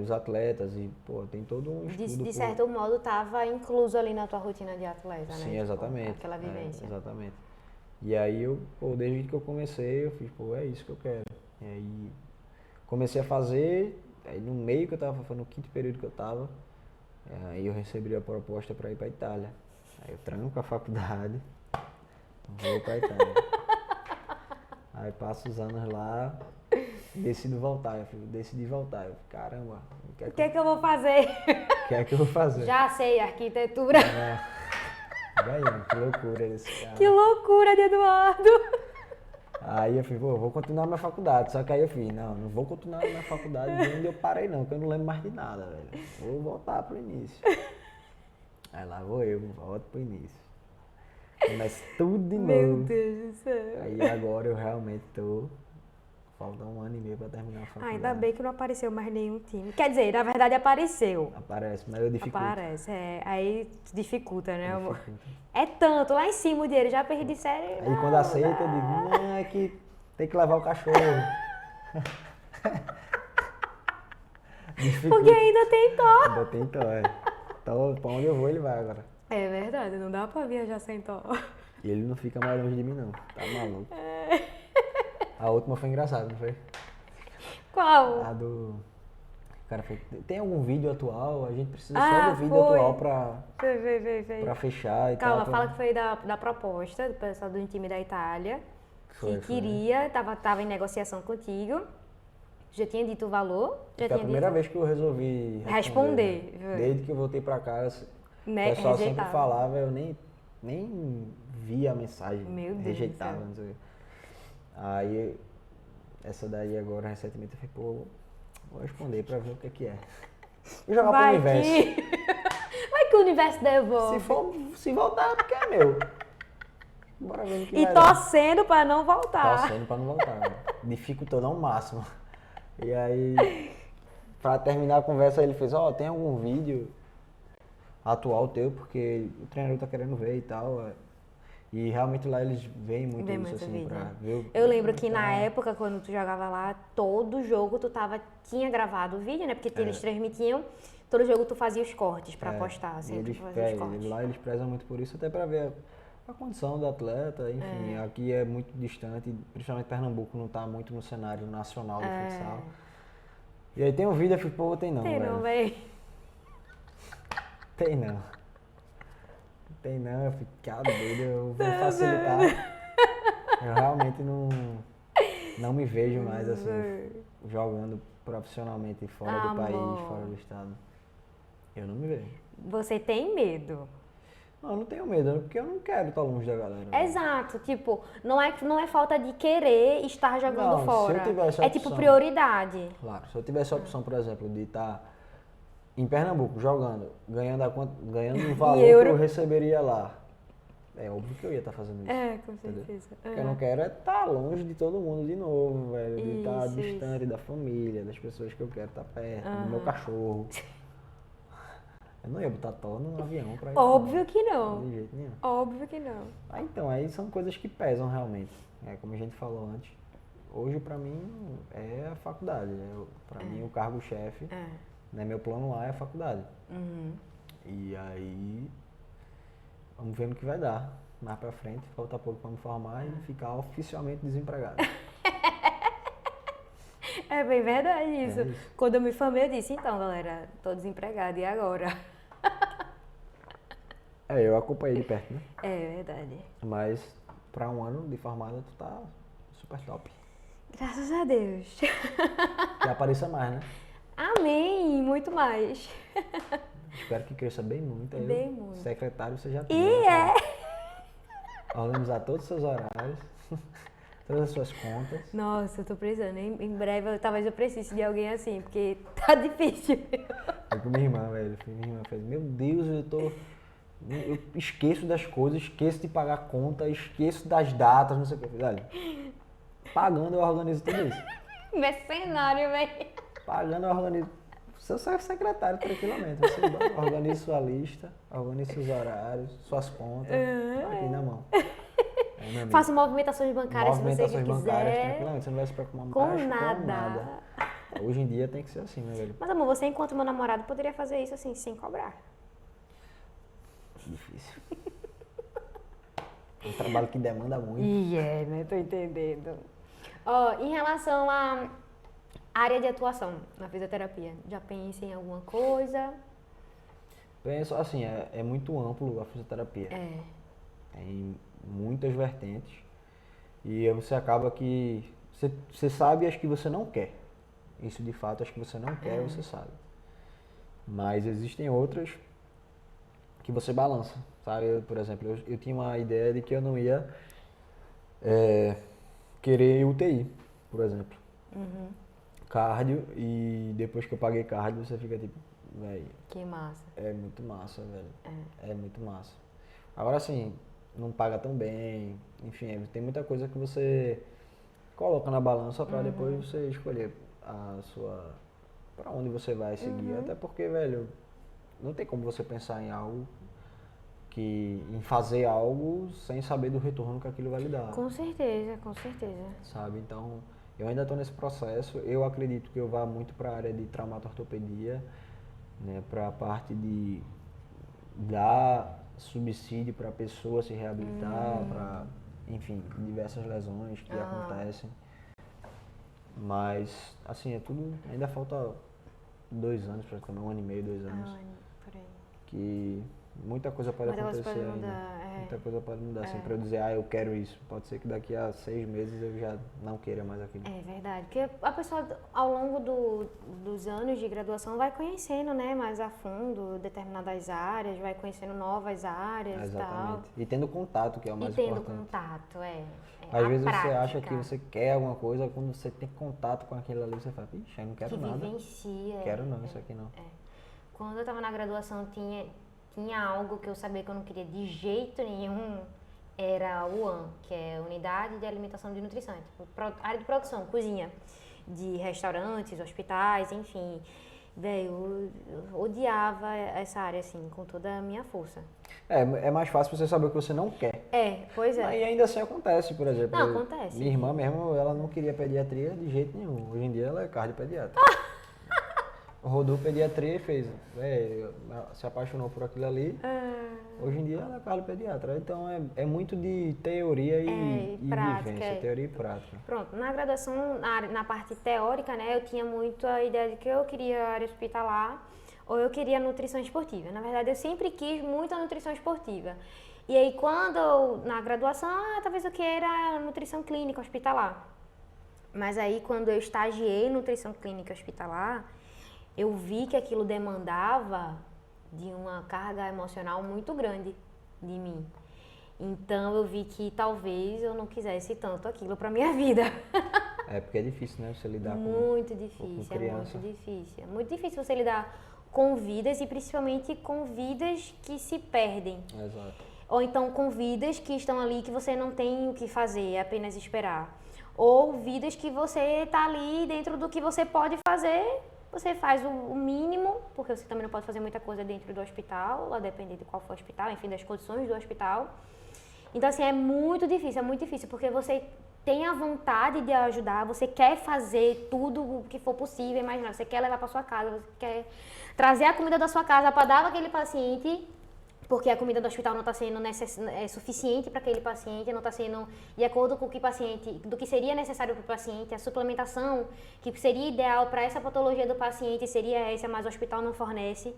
os atletas. E, pô, tem todo um estudo. De certo modo, estava incluso ali na tua rotina de atleta, né? Sim, exatamente. Tipo, aquela vivência. Exatamente. E aí, desde que eu comecei, eu fiz, é isso que eu quero. E aí, comecei a fazer, aí no meio que eu tava, foi no quinto período que eu tava, aí eu recebi a proposta para ir para Itália. Aí eu tranco a faculdade, vou para Itália. Aí passo os anos lá, decidi voltar. Eu caramba, o que é que eu vou fazer? O que é que eu vou fazer? Já sei, arquitetura. Ganhando, que loucura esse cara. Que loucura de Eduardo. Aí eu falei, vou continuar minha faculdade. Só que aí eu falei, não vou continuar minha faculdade de onde eu parei não, porque eu não lembro mais de nada, velho. Vou voltar pro início. Aí lá vou eu, volto pro início. Começo tudo de novo. Meu Deus do céu. Aí agora eu realmente falta 1 ano e meio pra terminar a faculdade. Ainda bem que não apareceu mais nenhum time. Quer dizer, na verdade apareceu. Aparece, mas eu dificulto. Aparece, aí dificulta, né, amor? É tanto, lá em cima o dinheiro, já perdi série. Aí quando aceita, eu digo, não, é que tem que levar o cachorro. Porque ainda tem tó. Ainda tem tó, Então, pra onde eu vou, ele vai agora. É verdade, não dá pra viajar sem tó. E ele não fica mais longe de mim, não. Tá maluco. A última foi engraçada, não foi? Qual? A do... O cara foi... Tem algum vídeo atual? A gente precisa só do vídeo atual pra fechar e tal. Calma, fala que foi da proposta do pessoal do time da Itália. Que queria, tava em negociação contigo. Já tinha dito o valor? Foi a primeira vez que eu resolvi responder. Né? Desde que eu voltei pra casa, o pessoal sempre falava, eu nem via a mensagem. Meu Deus, rejeitava, não sei o quê. Aí, essa daí agora, recentemente, eu falei, vou responder pra ver o que é. Vou jogar pro universo. Vai que o universo devolve. Se voltar, é porque é meu. Bora ver o que E torcendo pra não voltar. Torcendo pra não voltar. Dificultou ao máximo. E aí, pra terminar a conversa, ele fez, tem algum vídeo atual teu, porque o treinador tá querendo ver e tal. E realmente lá eles veem muito isso, assim, pra ver. Eu lembro que na época, quando tu jogava lá, todo jogo tu tinha gravado o vídeo, né? Porque eles transmitiam, todo jogo tu fazia os cortes pra postar, sempre fazia os cortes. Lá eles prezam muito por isso, até pra ver a condição do atleta, enfim. Aqui é muito distante, principalmente Pernambuco não tá muito no cenário nacional do futsal. E aí tem um vídeo, eu falei, tem não, velho. Tem não, velho. Tem não. Tem não, eu fiquei doido, eu vou facilitar. Eu realmente não me vejo mais assim, jogando profissionalmente fora do país, fora do estado. Eu não me vejo. Você tem medo? Não, eu não tenho medo, porque eu não quero estar longe da galera. Né? Exato, tipo, não é falta de querer estar jogando fora. Se eu tivesse a opção, tipo prioridade. Claro, se eu tivesse a opção, por exemplo, de estar em Pernambuco, jogando, ganhando um valor que eu receberia lá. É óbvio que eu ia estar fazendo isso. Com certeza. O que eu não quero é estar longe de todo mundo de novo, velho. De estar distante da família, das pessoas que eu quero estar perto, do meu cachorro. Eu não ia botar Thor num avião pra ir. Óbvio que não. De jeito nenhum. Óbvio que não. Então, aí são coisas que pesam realmente. Como a gente falou antes. Hoje, pra mim, é a faculdade. Pra mim, o cargo-chefe, né, meu plano A é a faculdade. E aí, vamos ver no que vai dar. Mais pra frente, falta pouco pra me formar e ficar oficialmente desempregado. É bem verdade isso. É isso. Quando eu me formei, eu disse, então, galera, tô desempregada, e agora? Eu acompanhei de perto, né? É verdade. Mas, pra um ano de formada, tu tá super top. Graças a Deus. Que apareça mais, né? Amém, muito mais. Espero que cresça bem muito. Aí Bem o muito. secretário você já tem. E né? Organizar todos os seus horários, todas as suas contas. Nossa, eu tô precisando. Em breve, talvez eu precise de alguém assim, porque tá difícil. Foi com minha irmã, velho. Minha irmã fez, meu Deus, eu esqueço das coisas, esqueço de pagar conta, esqueço das datas, não sei o que. Velho, pagando eu organizo tudo isso. Mercenário, velho. Pagando eu organizo. Você é secretário tranquilamente. Você organiza sua lista, organiza seus horários, suas contas, aqui na mão. Faço movimentações bancárias se você Movimentações bancárias quiser. tranquilamente, você não vai se preocupar Com mais nada. com nada. Hoje em dia tem que ser assim, meu velho. Mas amor, você enquanto meu namorado poderia fazer isso assim, sem cobrar. Difícil. É um trabalho que demanda muito. Né? Tô entendendo. Ó, em relação à área de atuação na fisioterapia, já pensa em alguma coisa? Penso assim, é muito amplo a fisioterapia. Tem muitas vertentes. E aí você acaba que... Você sabe as que você não quer. Isso de fato, as que você não quer, você sabe. Mas existem outras que você balança, sabe? Por exemplo, eu tinha uma ideia de que eu não ia querer UTI, por exemplo. Cardio, e depois que eu paguei cardio, você fica tipo, velho... Que massa. É muito massa, velho. É muito massa. Agora, assim, não paga tão bem, enfim, tem muita coisa que você coloca na balança pra depois você escolher pra onde você vai seguir. Até porque, velho, não tem como você pensar em fazer algo sem saber do retorno que aquilo vai lhe dar. Com certeza, com certeza. Sabe? Então, eu ainda estou nesse processo. Eu acredito que eu vá muito para a área de traumato-ortopedia, né, para a parte de dar subsídio para a pessoa se reabilitar, para, enfim, diversas lesões que acontecem. Mas, assim, ainda falta 2 anos, praticamente, 1 ano e meio, 2 anos. Por aí. Que muita coisa pode Muita coisa acontecer pode ainda. mudar, Muita coisa pode mudar. Assim, pra eu dizer, eu quero isso. Pode ser que daqui a 6 meses eu já não queira mais aquilo. É verdade, porque a pessoa ao longo dos anos de graduação vai conhecendo, né, mais a fundo determinadas áreas, vai conhecendo novas áreas e tal. Exatamente. E tendo contato, que é o mais E tendo importante. contato, Às a vezes prática, você acha que você quer alguma coisa, quando você tem contato com aquilo ali, você fala, ixi, eu não quero que nada. vivencia. Quero não, isso aqui não. Quando eu estava na graduação, tinha algo que eu sabia que eu não queria de jeito nenhum, era a UAN, que é Unidade de Alimentação e de Nutrição, tipo, área de produção, cozinha, de restaurantes, hospitais, enfim. Velho, eu odiava essa área, assim, com toda a minha força. É mais fácil você saber o que você não quer. Pois é. E ainda assim acontece, por exemplo. Não, acontece. Minha irmã mesmo, ela não queria pediatria de jeito nenhum. Hoje em dia ela é cardiopediatra. Rodou pediatria e fez. Se apaixonou por aquilo ali. Hoje em dia ela é cardiopediatra. Então é muito de teoria e prática, vivência. Teoria e prática. Pronto, na graduação, na parte teórica, né, eu tinha muito a ideia de que eu queria área hospitalar ou eu queria nutrição esportiva. Na verdade, eu sempre quis muito a nutrição esportiva. E aí, na graduação, talvez eu queira nutrição clínica hospitalar. Mas aí, quando eu estagiei em nutrição clínica hospitalar, eu vi que aquilo demandava de uma carga emocional muito grande de mim. Então, eu vi que talvez eu não quisesse tanto aquilo para minha vida. Porque é difícil, né? Você lidar muito com difícil, criança. É muito difícil. É muito difícil você lidar com vidas e principalmente com vidas que se perdem. Exato. Ou então com vidas que estão ali que você não tem o que fazer, é apenas esperar. Ou vidas que você está ali dentro do que você pode fazer você faz o mínimo, porque você também não pode fazer muita coisa dentro do hospital, a depender de qual for o hospital, enfim, das condições do hospital. Então, assim, é muito difícil, porque você tem a vontade de ajudar, você quer fazer tudo o que for possível, imagina, você quer levar para sua casa, você quer trazer a comida da sua casa para dar para aquele paciente, porque a comida do hospital não está sendo suficiente para aquele paciente, não está sendo de acordo com do que seria necessário para o paciente, a suplementação que seria ideal para essa patologia do paciente seria essa, mas o hospital não fornece.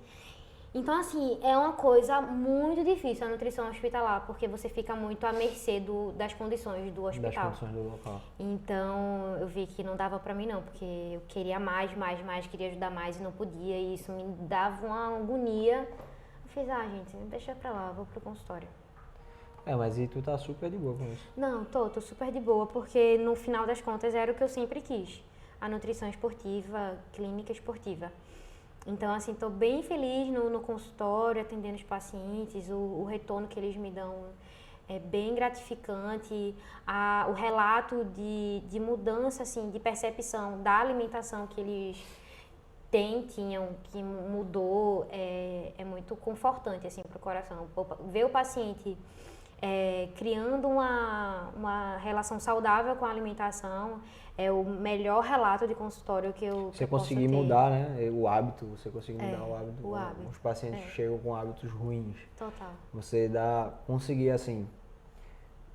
Então, assim, é uma coisa muito difícil a nutrição hospitalar, porque você fica muito à mercê das condições do hospital. Das condições do local. Então, eu vi que não dava pra mim não, porque eu queria mais, queria ajudar mais e não podia, e isso me dava uma agonia. Eu fiz, gente, deixa pra lá, eu vou pro consultório. Mas e tu tá super de boa com isso? Não, tô super de boa, porque no final das contas era o que eu sempre quis. A nutrição esportiva, clínica esportiva. Então, assim, estou bem feliz no consultório, atendendo os pacientes, o retorno que eles me dão é bem gratificante, o relato de mudança, assim, de percepção da alimentação que eles tinham, que mudou, é muito confortante, assim, para o coração. Ver o paciente criando uma relação saudável com a alimentação é o melhor relato de consultório que eu Você posso conseguir ter. mudar, né? O hábito, você conseguir mudar o hábito. O hábito. Os pacientes chegam com hábitos ruins. Total. Você conseguir, assim,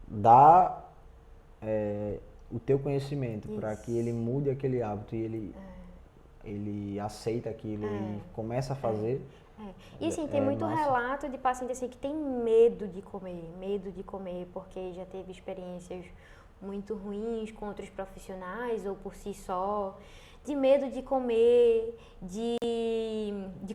dar o teu conhecimento para que ele mude aquele hábito e ele aceita aquilo e começa a fazer. E assim, tem muito massa. relato de paciente assim, que tem medo de comer, porque já teve experiências muito ruins com outros profissionais ou por si só, de medo de comer, de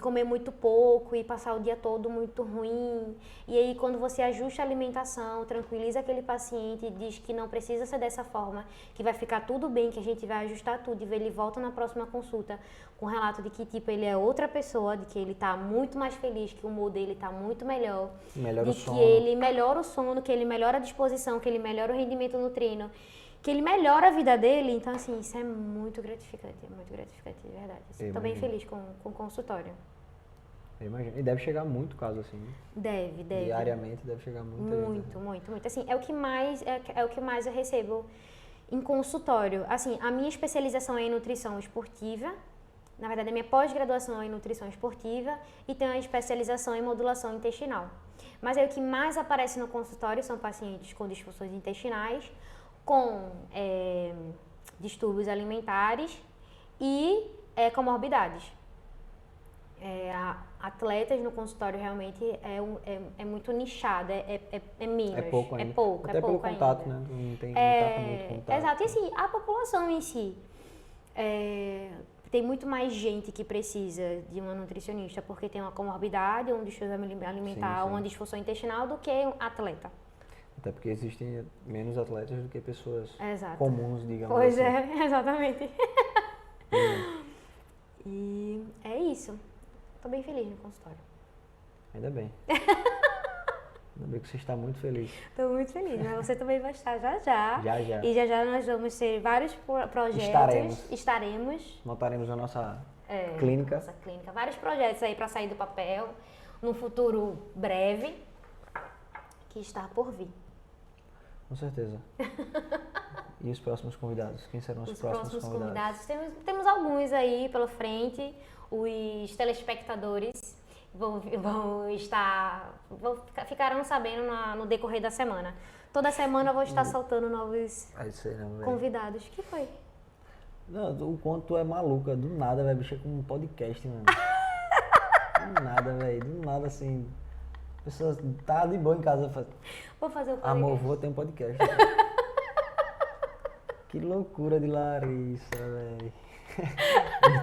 comer muito pouco e passar o dia todo muito ruim. E aí quando você ajusta a alimentação, tranquiliza aquele paciente, diz que não precisa ser dessa forma, que vai ficar tudo bem, que a gente vai ajustar tudo e ele volta na próxima consulta com relato de que tipo ele é outra pessoa, de que ele está muito mais feliz, que o humor dele está muito melhor, Melhora o sono. que ele melhora o sono, que ele melhora a disposição, que ele melhora o rendimento no treino, que ele melhora a vida dele. Então, assim, isso é muito gratificante, de verdade. Estou bem feliz com o consultório. Eu imagino. E deve chegar muito caso assim. Deve. Diariamente deve chegar muito. Muito. Assim, é o que mais eu recebo em consultório. Assim, a minha especialização é em nutrição esportiva. Na verdade, a minha pós-graduação é em nutrição esportiva e tenho a especialização em modulação intestinal. Mas aí o que mais aparece no consultório são pacientes com disfunções intestinais, com distúrbios alimentares e comorbidades. Atletas no consultório realmente é muito nichado, é menos. É pouco ainda. É pouco, Até pelo contato, ainda. né? Não tá com muito contato. Exato, e assim, a população em si, tem muito mais gente que precisa de uma nutricionista porque tem uma comorbidade, um distúrbio alimentar, uma disfunção intestinal do que um atleta. Até porque existem menos atletas do que pessoas Exato. comuns, digamos pois assim. Pois é, exatamente. E é isso. Tô bem feliz no consultório. Ainda bem. Ainda bem que você está muito feliz. Tô muito feliz, mas você também vai estar já. Já. E já nós vamos ter vários projetos. Estaremos. Montaremos a nossa clínica. Nossa clínica. Vários projetos aí para sair do papel, num futuro breve, que está por vir. Com certeza. E os próximos convidados? Quem serão os próximos convidados? Temos alguns aí pela frente. Os telespectadores ficarão sabendo no decorrer da semana. Toda semana eu vou estar soltando novos convidados. O que foi? Não, o quanto tu é maluca. Do nada, vai mexer com um podcast, mano. Do nada, velho. Do nada, assim... A pessoa tá de boa em casa. Vou fazer o podcast. Amor, vou ter um podcast. Que loucura de Larissa, velho.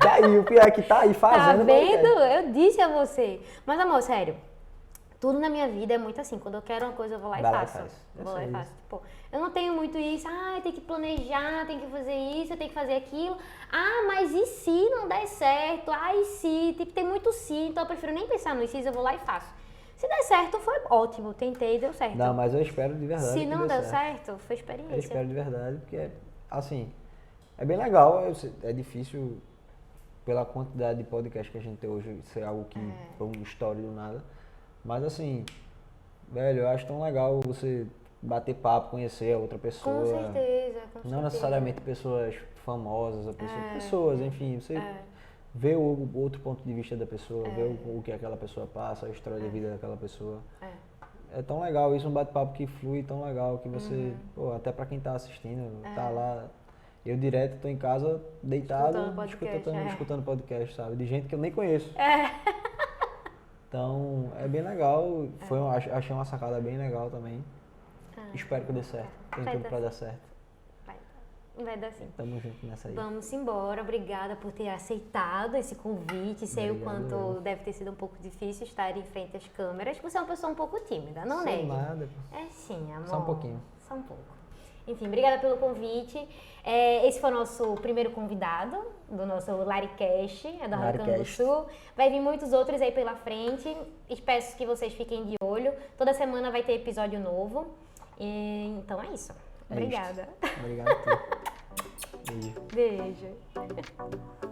Tá aí, o pior é que tá aí fazendo. Tá vendo? Eu disse a você. Mas, amor, sério. Tudo na minha vida é muito assim. Quando eu quero uma coisa, eu vou lá e faço. Vou lá e faço. Tipo, eu não tenho muito isso. Eu tenho que planejar, tenho que fazer isso, eu tenho que fazer aquilo. Mas e se não der certo? E se? Tem muito se, então eu prefiro nem pensar no se, eu vou lá e faço. Se der certo, foi ótimo. Tentei e deu certo. Não, mas eu espero de verdade. Se não deu certo, foi experiência. Eu espero de verdade, porque, assim, é bem legal. É difícil, pela quantidade de podcast que a gente tem hoje, isso é algo que foi uma história do nada. Mas assim, velho, eu acho tão legal você bater papo, conhecer a outra pessoa. Com certeza, com Não certeza. necessariamente pessoas famosas, pessoas, enfim, você vê o outro ponto de vista da pessoa, vê o que aquela pessoa passa, a história de vida daquela pessoa. É tão legal isso, um bate-papo que flui tão legal que você, pô, até pra quem tá assistindo, tá lá. Eu direto tô em casa deitado, escutando podcast, sabe? De gente que eu nem conheço. Então, é bem legal. Achei uma sacada bem legal também. Espero que dê certo. Tem tudo pra dar certo. Vai dar sim. Tamo junto nessa aí. Vamos embora. Obrigada por ter aceitado esse convite. Sei o quanto deve ter sido um pouco difícil estar em frente às câmeras. Você é uma pessoa um pouco tímida, não negue? Nada. É sim, amor. Só um pouquinho. Só um pouco. Enfim, obrigada pelo convite. Esse foi o nosso primeiro convidado do nosso Laricast, do Rio Grande do Sul. Vai vir muitos outros aí pela frente. Espero que vocês fiquem de olho. Toda semana vai ter episódio novo. Então é isso. Obrigada. Obrigado a tu. Beijo. Beijo.